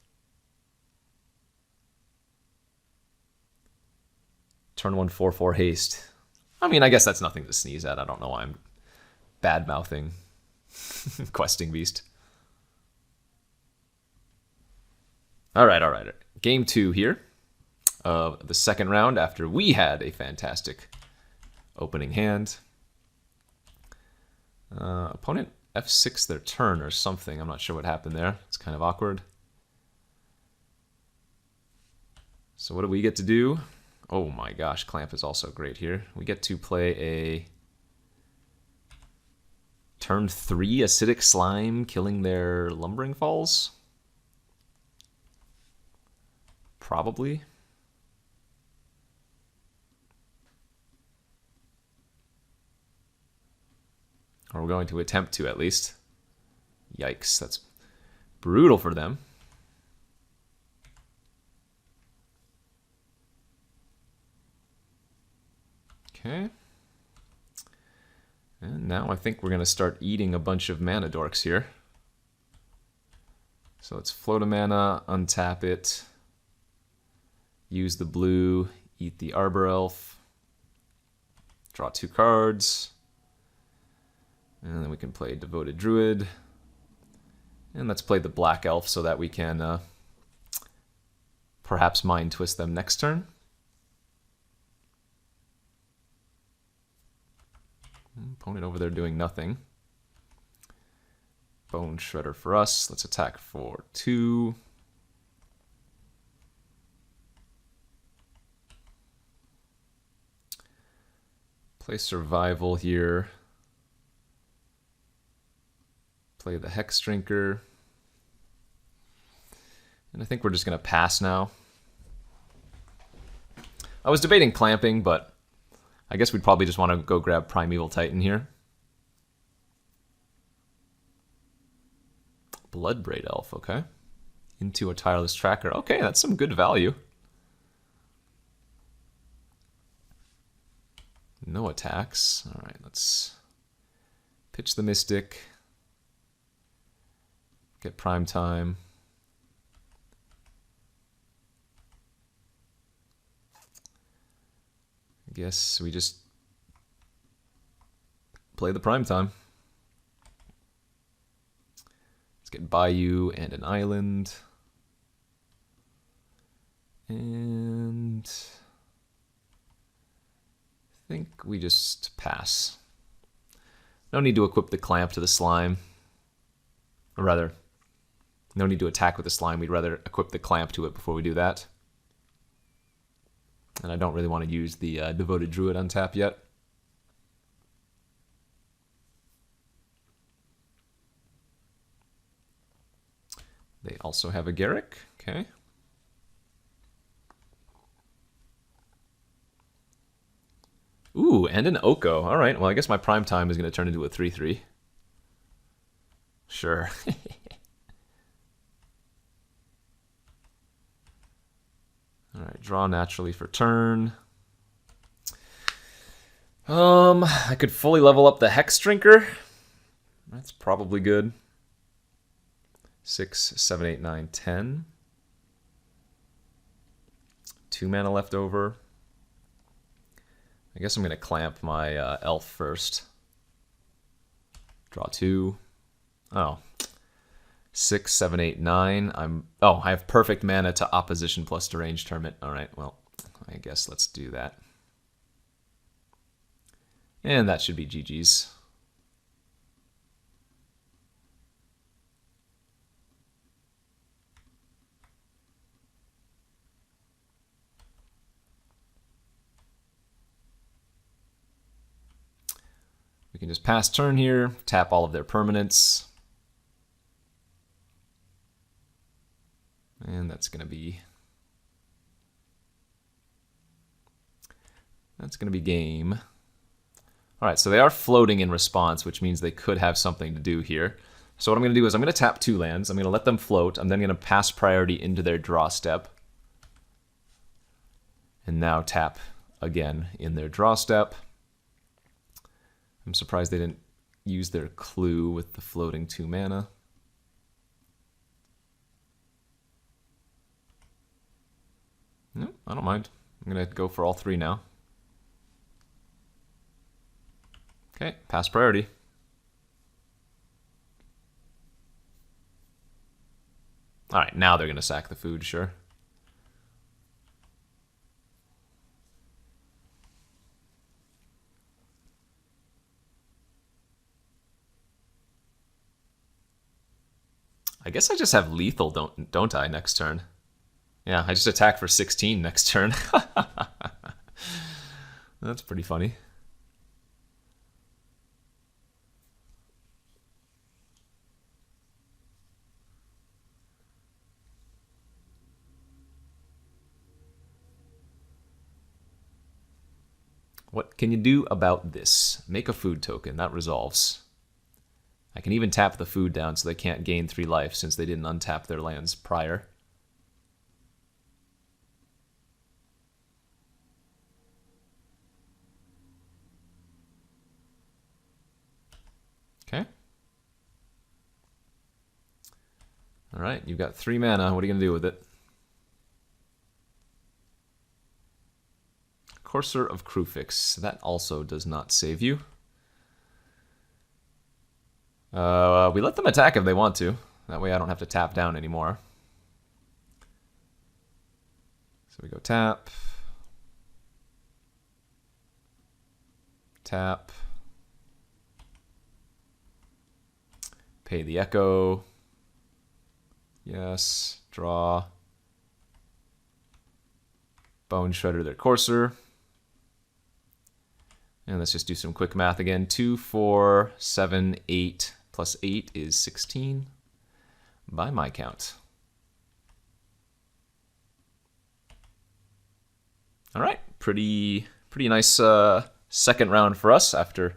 turn 1 4/4 haste. I mean, I guess that's nothing to sneeze at. I don't know why I'm bad-mouthing Questing Beast. All right. Game 2 here of the second round after we had a fantastic opening hand. Opponent F6 their turn or something. I'm not sure what happened there. It's kind of awkward. So what do we get to do? Oh my gosh, Clamp is also great here. We get to play a turn 3 Acidic Slime, killing their Lumbering Falls? Probably. Or we're going to attempt to, at least. Yikes, that's brutal for them. Okay. And now I think we're going to start eating a bunch of mana dorks here. So let's float a mana, untap it, use the blue, eat the Arbor Elf, draw 2 cards, and then we can play Devoted Druid. And let's play the Black Elf so that we can perhaps Mind Twist them next turn. Opponent over there doing nothing. Bone Shredder for us. Let's attack for 2. Play Survival here. Play the Hex Drinker. And I think we're just going to pass now. I was debating clamping, but I guess we'd probably just want to go grab Primeval Titan here. Bloodbraid Elf, okay. Into a Tireless Tracker. Okay, that's some good value. No attacks. All right, let's pitch the Mystic. Get Prime Time. I guess we just play the Prime Time. Let's get Bayou and an island. And I think we just pass. No need to equip the Clamp to the Slime. Or rather, no need to attack with the Slime. We'd rather equip the Clamp to it before we do that. And I don't really want to use the Devoted Druid untap yet. They also have a Garruk. Okay. Ooh, and an Oko. All right, well, I guess my Prime Time is going to turn into a 3/3. Sure. All right, draw naturally for turn. I could fully level up the Hex Drinker. That's probably good. 6, 7, 8, 9, 10. 2 mana left over. I guess I'm going to clamp my elf first. Draw 2. Oh. 6, 7, 8, 9. I have perfect mana to opposition plus deranged hermit. Alright, well, I guess let's do that. And that should be GG's. We can just pass turn here, tap all of their permanents. And that's going to be game. All right, so they are floating in response, which means they could have something to do here. So what I'm going to do is I'm going to tap 2 lands. I'm going to let them float. I'm then going to pass priority into their draw step. And now tap again in their draw step. I'm surprised they didn't use their clue with the floating 2 mana. No, I don't mind. I'm going to go for all 3 now. Okay, pass priority. All right, now they're going to sack the food, sure. I guess I just have lethal, don't I, next turn? Yeah, I just attack for 16 next turn. That's pretty funny. What can you do about this? Make a food token. That resolves. I can even tap the food down so they can't gain 3 life since they didn't untap their lands prior. Okay. Alright, you've got 3 mana. What are you going to do with it? Courser of Crewfix. That also does not save you. We let them attack if they want to. That way I don't have to tap down anymore. So we go tap. Tap. Pay the Echo. Yes. Draw. Bone Shredder their Courser. And let's just do some quick math again. 2, 4, 7, 8 plus 8 is 16 by my count. All right, pretty nice second round for us after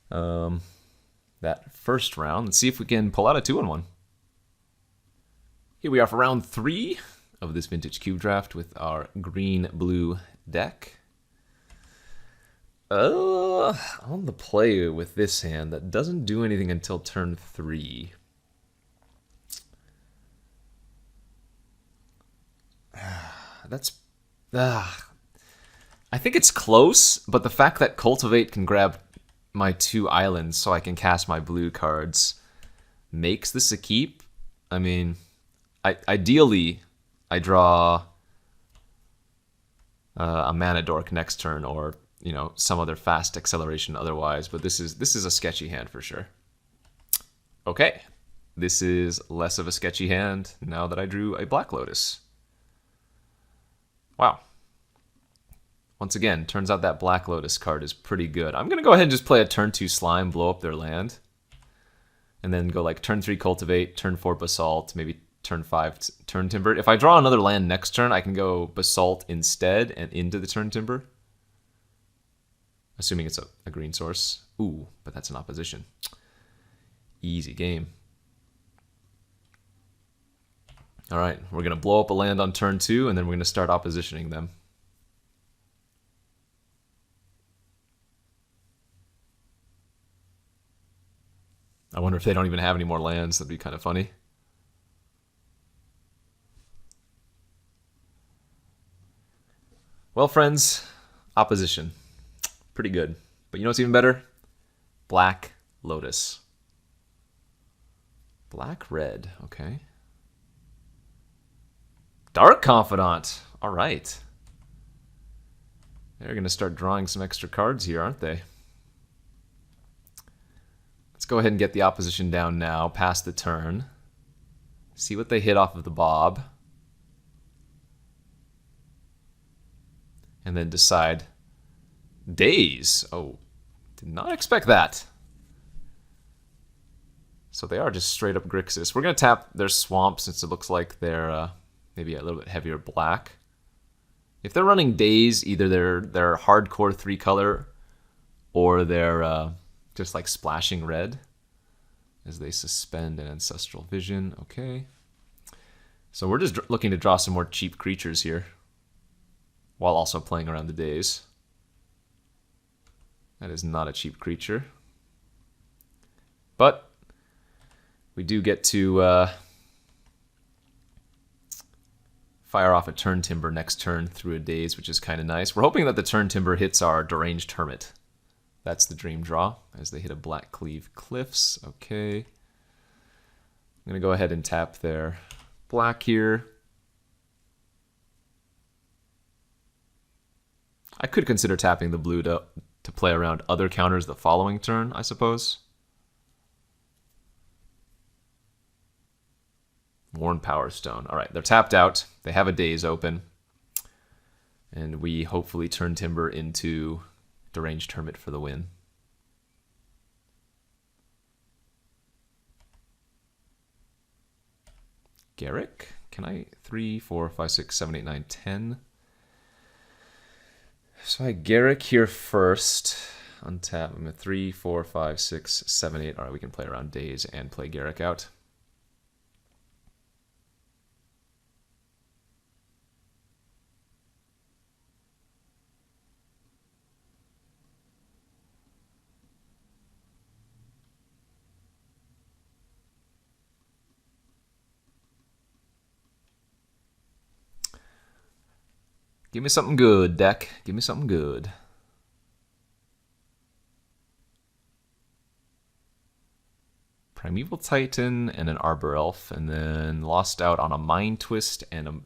that first round. Let's see if we can pull out a 2-1. Here we are for round 3 of this Vintage Cube draft with our green-blue deck. On the play with this hand that doesn't do anything until turn 3. I think it's close, but the fact that Cultivate can grab my 2 islands so I can cast my blue cards makes this a keep. I mean, ideally, I draw a Mana Dork next turn, or you know, some other fast acceleration otherwise, but this is a sketchy hand for sure. Okay, this is less of a sketchy hand now that I drew a Black Lotus. Wow. Once again, turns out that Black Lotus card is pretty good. I'm going to go ahead and just play a turn 2 Slime, blow up their land, and then go like turn 3 Cultivate, turn 4 Basalt, maybe turn 5 Turn Timber. If I draw another land next turn, I can go Basalt instead and into the Turn Timber. Assuming it's a green source. Ooh, but that's an opposition. Easy game. All right, we're going to blow up a land on turn 2, and then we're going to start oppositioning them. I wonder if they don't even have any more lands. That'd be kind of funny. Well, friends, opposition. Pretty good. But you know what's even better? Black Lotus. Black-red, okay. Dark Confidant. All right. They're going to start drawing some extra cards here, aren't they? Let's go ahead and get the opposition down now, pass the turn. See what they hit off of the Bob. And then decide. Days. Oh, did not expect that. So they are just straight up Grixis. We're going to tap their Swamp since it looks like they're maybe a little bit heavier black. If they're running Days, either they're hardcore 3-color or they're just like splashing red as they suspend an Ancestral Vision. Okay. So we're just looking to draw some more cheap creatures here while also playing around the Days. That is not a cheap creature. But we do get to fire off a Turn Timber next turn through a Daze, which is kind of nice. We're hoping that the Turn Timber hits our Deranged Hermit. That's the dream draw, as they hit a Black Cleave Cliffs. Okay. I'm going to go ahead and tap their black here. I could consider tapping the blue to play around other counters the following turn, I suppose. Worn Power Stone. All right, they're tapped out. They have a Daze open. And we hopefully turn Timber into Deranged Hermit for the win. Garrick? Can I? 3, 4, 5, 6, 7, 8, 9, 10. So I Garrick here first. Untap. I'm at 3, 4, 5, 6, 7, 8. All right, we can play around Daze and play Garrick out. Give me something good, deck. Give me something good. Primeval Titan and an Arbor Elf, and then lost out on a Mind Twist and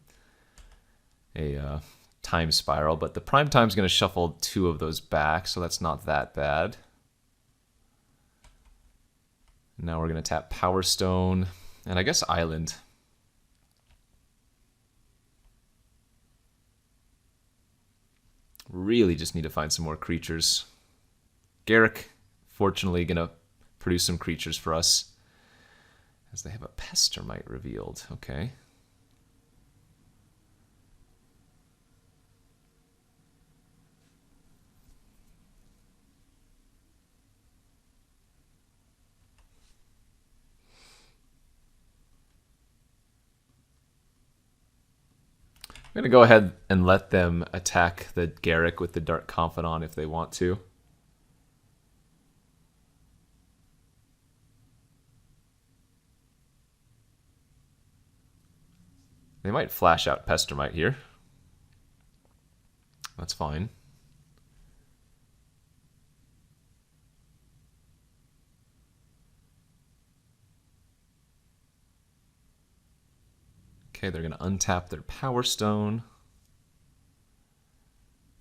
a Time Spiral. But the Prime Time's going to shuffle 2 of those back, so that's not that bad. Now we're going to tap Power Stone, and I guess Island. Really just need to find some more creatures. Garrick, fortunately, going to produce some creatures for us, as they have a Pestermite revealed. Okay. I'm going to go ahead and let them attack the Garrick with the Dark Confidant if they want to. They might flash out Pestermite here. That's fine. Okay, they're going to untap their Power Stone.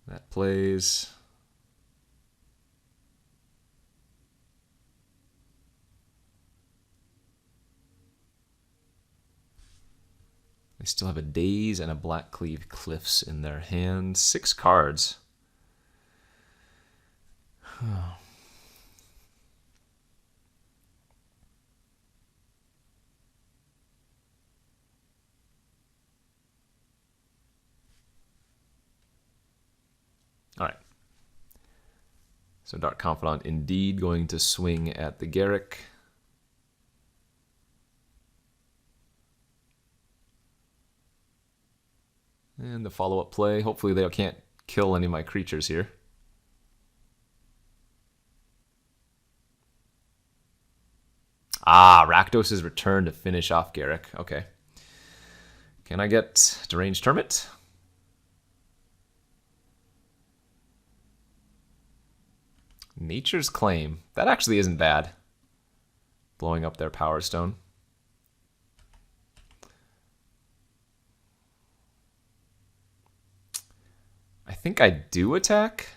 That plays. They still have a Daze and a Blackcleave Cliffs in their hands. 6 cards. All right. So Dark Confidant indeed going to swing at the Garrick. And the follow-up play. Hopefully they can't kill any of my creatures here. Ah, Rakdos' return to finish off Garrick. Okay. Can I get Deranged Hermit? Nature's Claim. That actually isn't bad. Blowing up their Power Stone. I think I do attack.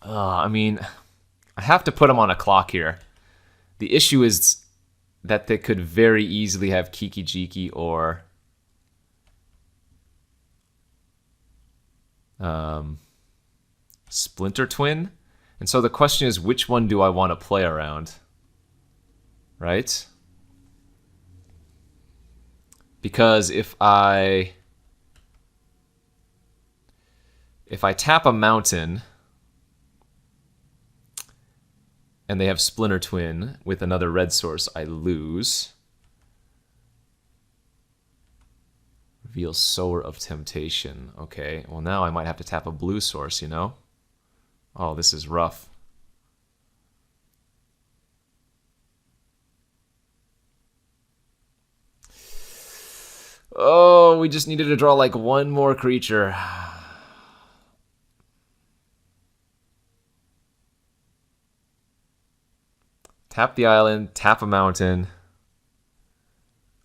I mean, I have to put them on a clock here. The issue is that they could very easily have Kiki Jiki or Splinter Twin. And so the question is, which one do I want to play around? Right? Because if I tap a mountain and they have Splinter Twin with another red source, I lose. Reveal Sower of Temptation. Okay, well now I might have to tap a blue source, you know? Oh, this is rough. Oh, we just needed to draw like one more creature. Tap the island, tap a mountain.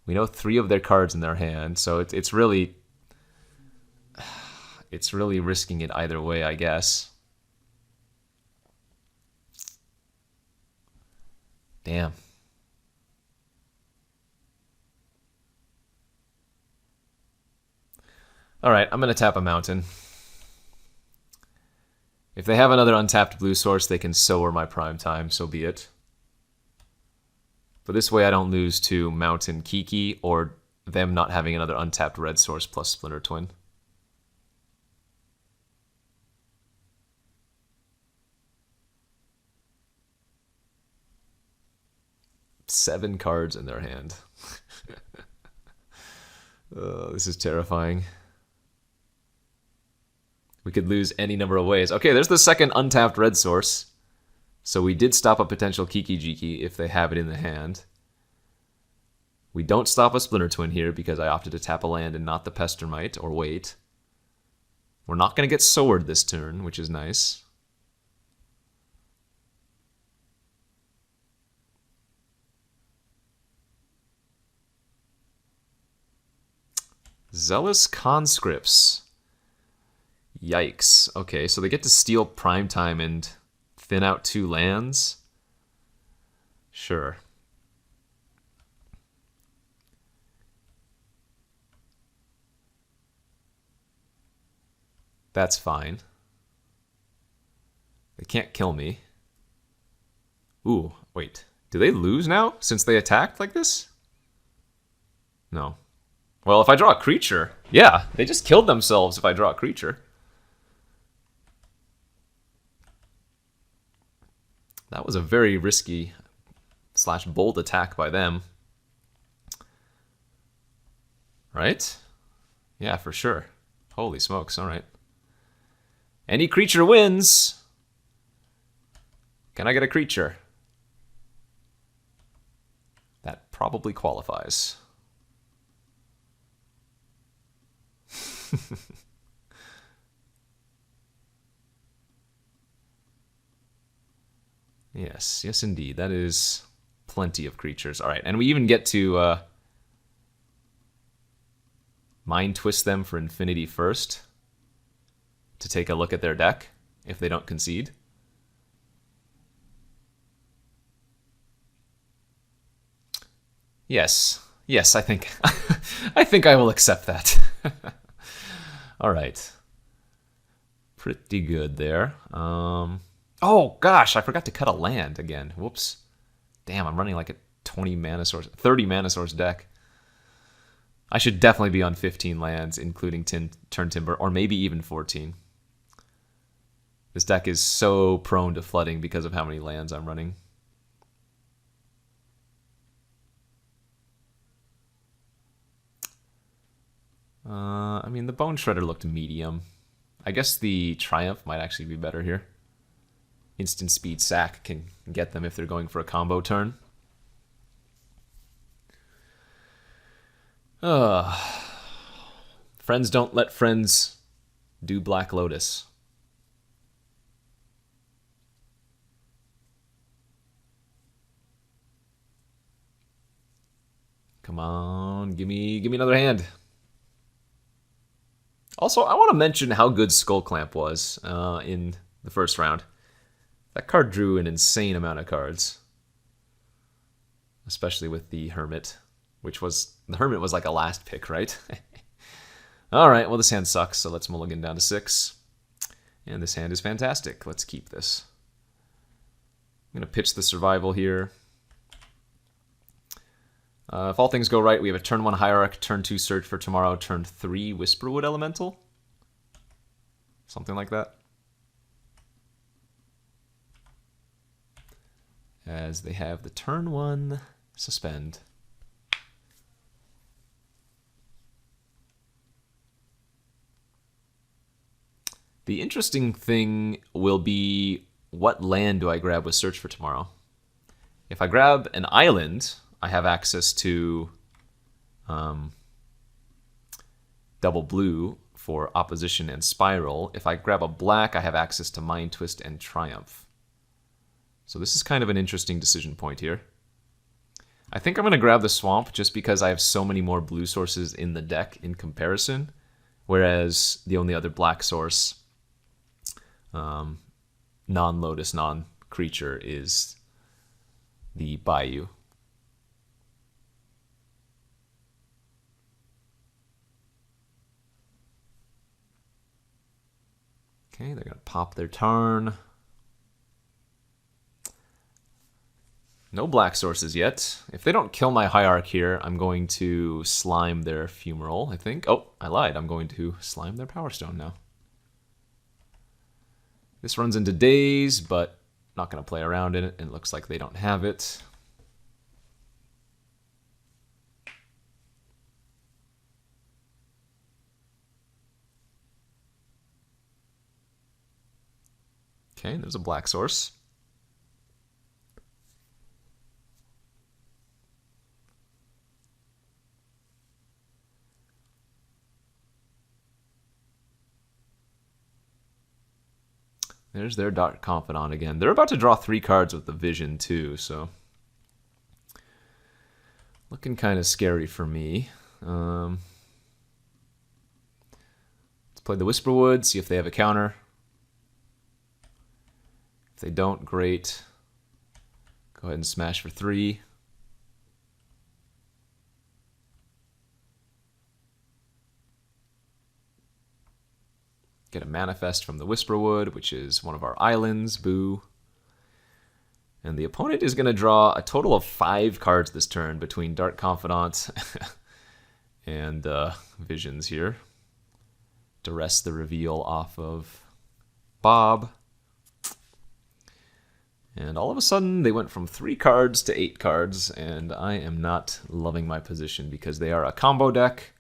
We know 3 of their cards in their hand, so it's really risking it either way, I guess. Damn. Alright, I'm going to tap a mountain. If they have another untapped blue source, they can sower my prime time, so be it. But this way I don't lose to Mountain Kiki or them not having another untapped red source plus Splinter Twin. Seven cards in their hand. This is terrifying. We could lose any number of ways. Okay, there's the second untapped red source. So we did stop a potential Kiki Jiki if they have it in the hand. We don't stop a Splinter Twin here because I opted to tap a land and not the Pestermite, or wait. We're not going to get Sword this turn, which is nice. Zealous Conscripts. Yikes. Okay, so they get to steal Primetime and thin out 2 lands? Sure. That's fine. They can't kill me. Ooh, wait. Do they lose now since they attacked like this? No. Well, if I draw a creature... Yeah, they just killed themselves if I draw a creature. That was a very risky / bold attack by them. Right? Yeah, for sure. Holy smokes, alright. Any creature wins! Can I get a creature? That probably qualifies. Yes, yes indeed. That is plenty of creatures. Alright, and we even get to Mind Twist them for infinity first to take a look at their deck if they don't concede. Yes. Yes, I think I think I will accept that. Alright. Pretty good there. Oh gosh, I forgot to cut a land again. Whoops. Damn, I'm running like a 30 mana source deck. I should definitely be on 15 lands, including Turn Timber, or maybe even 14. This deck is so prone to flooding because of how many lands I'm running. I mean, the Bone Shredder looked medium. I guess the Triumph might actually be better here. Instant speed sack can get them if they're going for a combo turn. Friends don't let friends do Black Lotus. Come on, give me another hand. Also, I want to mention how good Skull Clamp was in the first round. That card drew an insane amount of cards. Especially with the Hermit, the Hermit was like a last pick, right? Alright, well this hand sucks, so let's mulligan down to 6. And this hand is fantastic. Let's keep this. I'm going to pitch the Survival here. If all things go right, we have a turn 1 Hierarch, turn 2 Search for Tomorrow, turn 3 Whisperwood Elemental. Something like that. As they have the turn 1 Suspend. The interesting thing will be, what land do I grab with Search for Tomorrow? If I grab an island, I have access to double blue for Opposition and Spiral. If I grab a black, I have access to Mind Twist and Triumph. So this is kind of an interesting decision point here. I think I'm going to grab the Swamp just because I have so many more blue sources in the deck in comparison, whereas the only other black source, non-Lotus, non-creature, is the Bayou. Okay, they're going to pop their turn. No black sources yet. If they don't kill my Hierarch here, I'm going to slime their Fumarole, I think. Oh, I lied. I'm going to slime their Power Stone now. This runs into Daze, but not going to play around in it. It looks like they don't have it. Okay, there's a black source. There's their Dark Confidant again. They're about to draw 3 cards with the Vision too, so looking kind of scary for me. Let's play the Whisperwood, see if they have a counter. If they don't, great. Go ahead and smash for 3. Get a Manifest from the Whisperwood, which is one of our islands. Boo. And the opponent is going to draw a total of 5 cards this turn between Dark Confidant and Visions here. Duress the Reveal off of Bob. And all of a sudden, they went from 3 cards to 8 cards, and I am not loving my position because they are a combo deck.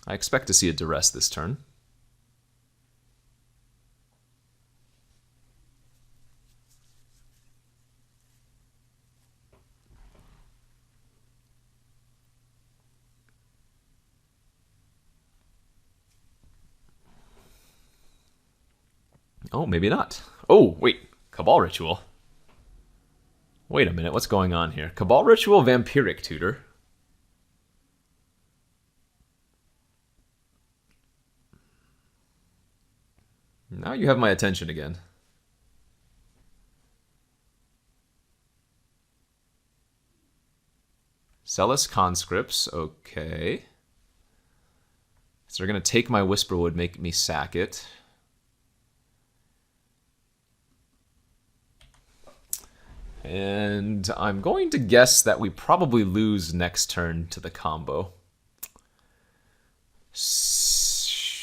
I expect to see a Duress this turn. Oh, maybe not. Oh, wait. Cabal Ritual. Wait a minute, what's going on here? Cabal Ritual, Vampiric Tutor. Now you have my attention again. Zealous Conscripts, okay. So they're going to take my Whisperwood, make me sack it. And I'm going to guess that we probably lose next turn to the combo.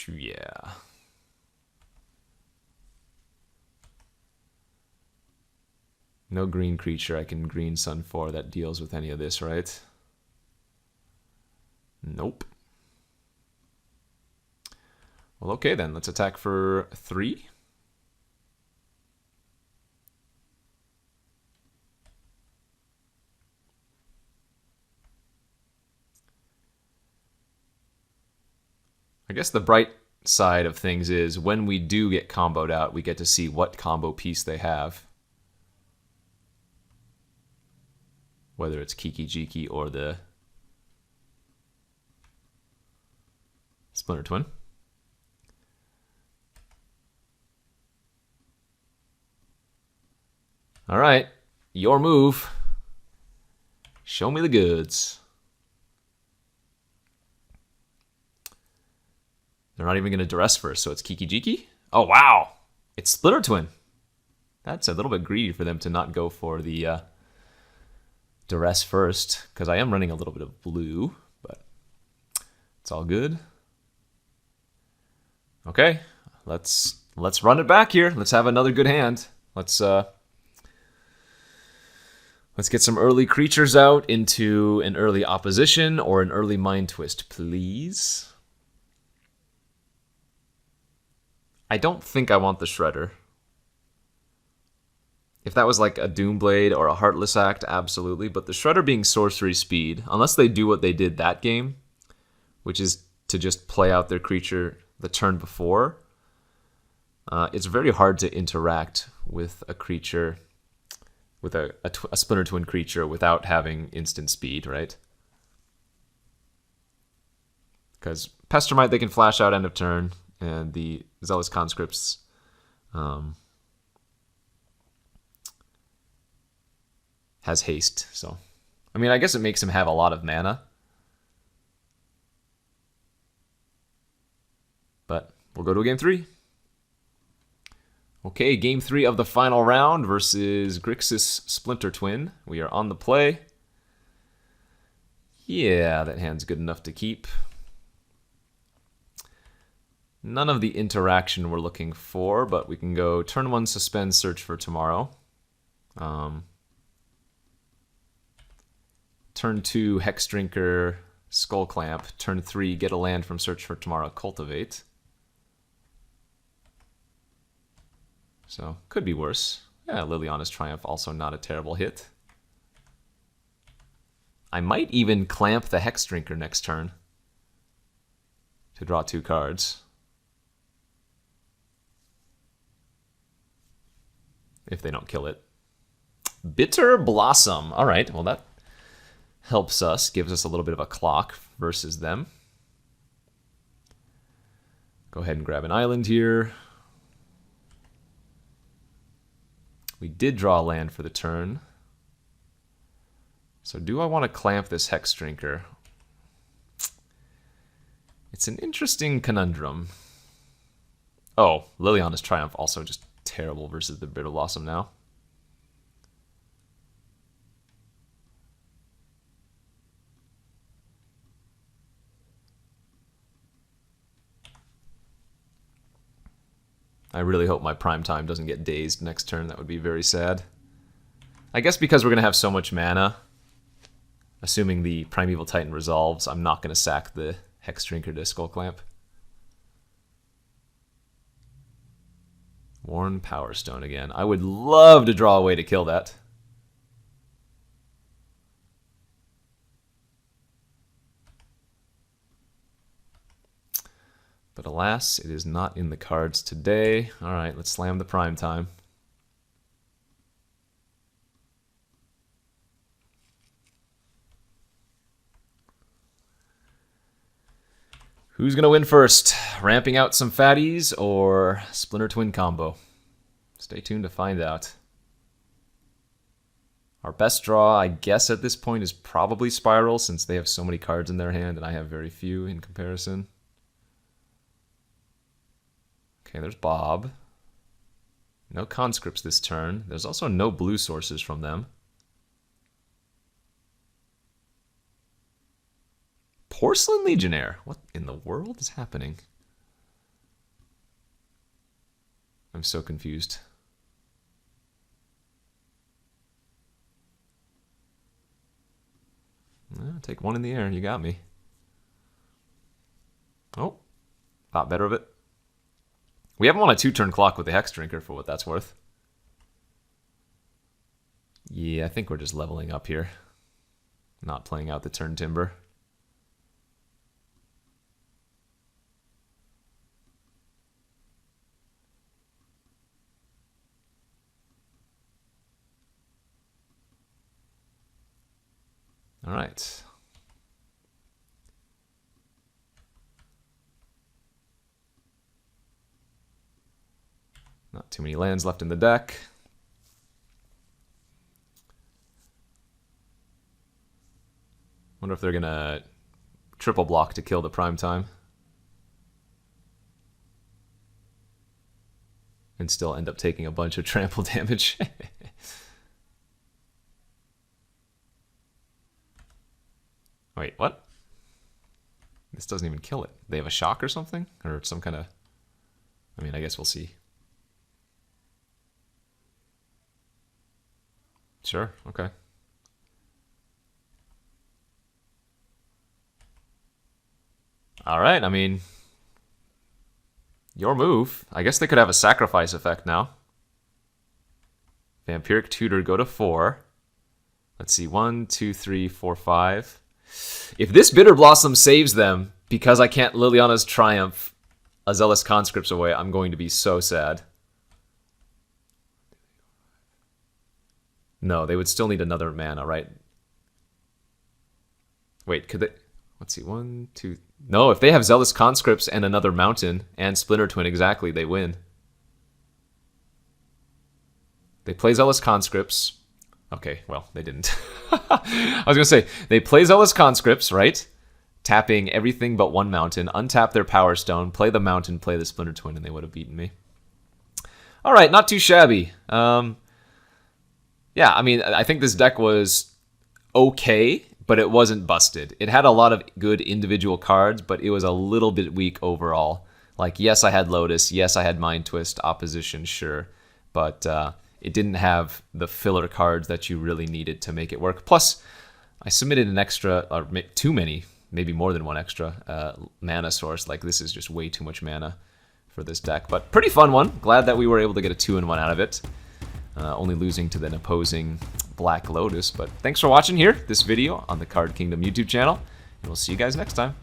Yeah. No green creature I can green Sun for that deals with any of this, right? Nope. Well, okay then. Let's attack for 3. I guess the bright side of things is when we do get comboed out, we get to see what combo piece they have. Whether it's Kiki Jiki or the Splinter Twin. All right, your move. Show me the goods. They're not even going to Duress first, so it's Kiki Jiki? Oh, wow. It's Splitter Twin. That's a little bit greedy for them to not go for the Duress first, because I am running a little bit of blue, but it's all good. Okay, let's run it back here. Let's have another good hand. Let's get some early creatures out into an early opposition or an early Mind Twist, please. I don't think I want the Shredder. If that was like a Doomblade or a Heartless Act, absolutely. But the Shredder being sorcery speed, unless they do what they did that game, which is to just play out their creature the turn before, it's very hard to interact with a creature, with a Splinter Twin creature without having instant speed, right? Because Pestermite they can flash out end of turn, and the Zealous Conscripts Has haste, so I mean, I guess it makes him have a lot of mana. But we'll go to game 3. Okay, game 3 of the final round versus Grixis Splinter Twin. We are on the play. Yeah, that hand's good enough to keep. None of the interaction we're looking for, but we can go turn 1, suspend, search for tomorrow. Turn 2, Hex Drinker, Skull Clamp. Turn 3, get a land from search for tomorrow, cultivate. So, could be worse. Yeah, Liliana's Triumph, also not a terrible hit. I might even clamp the Hex Drinker next turn to draw 2 cards. If they don't kill it. Bitter Blossom. All right, well that helps us, gives us a little bit of a clock versus them. Go ahead and grab an island here. We did draw a land for the turn. So do I want to clamp this Hex Drinker? It's an interesting conundrum. Oh, Liliana's Triumph also just terrible versus the Bitter Blossom now. I really hope my prime time doesn't get dazed next turn. That would be very sad. I guess because we're going to have so much mana, assuming the Primeval Titan resolves, I'm not going to sack the Hex Drinker to Skull Clamp. Worn Power Stone again. I would love to draw a way to kill that. But alas, it is not in the cards today. All right, let's slam the prime time. Who's going to win first? Ramping out some fatties or Splinter Twin combo? Stay tuned to find out. Our best draw, I guess, at this point is probably Spiral, since they have so many cards in their hand and I have very few in comparison. Okay, there's Bob. No conscripts this turn. There's also no blue sources from them. Porcelain Legionnaire. What in the world is happening? I'm so confused. Take one in the air. You got me. Oh, thought better of it. We haven't won a 2-turn clock with the Hex Drinker for what that's worth. Yeah, I think we're just leveling up here. Not playing out the turn Timber. All right. Not too many lands left in the deck. Wonder if they're gonna triple block to kill the prime time. And still end up taking a bunch of trample damage. Wait, what? This doesn't even kill it. They have a shock or something? Or some kind of... I mean, I guess we'll see. Sure, okay. Alright, I mean... Your move. I guess they could have a sacrifice effect now. Vampiric Tutor, go to 4. Let's see, 1, 2, 3, 4, 5. If this Bitter Blossom saves them, because I can't Liliana's Triumph a Zealous Conscripts away, I'm going to be so sad. No, they would still need another mana, right? Wait, could they... Let's see, 1, 2... No, if they have Zealous Conscripts and another Mountain and Splinter Twin exactly, they win. They play Zealous Conscripts. Okay, well, they didn't. I was going to say, they play Zealous Conscripts, right? Tapping everything but one mountain, untap their Power Stone, play the mountain, play the Splinter Twin, and they would have beaten me. All right, not too shabby. Yeah, I mean, I think this deck was okay, but it wasn't busted. It had a lot of good individual cards, but it was a little bit weak overall. Like, yes, I had Lotus, yes, I had Mind Twist, Opposition, sure, but it didn't have the filler cards that you really needed to make it work. Plus, I submitted an extra, or too many, maybe more than one extra mana source. Like, this is just way too much mana for this deck. But pretty fun one. Glad that we were able to get a 2-in-1 out of it. Only losing to the opposing Black Lotus. But thanks for watching here, this video on the Card Kingdom YouTube channel. And we'll see you guys next time.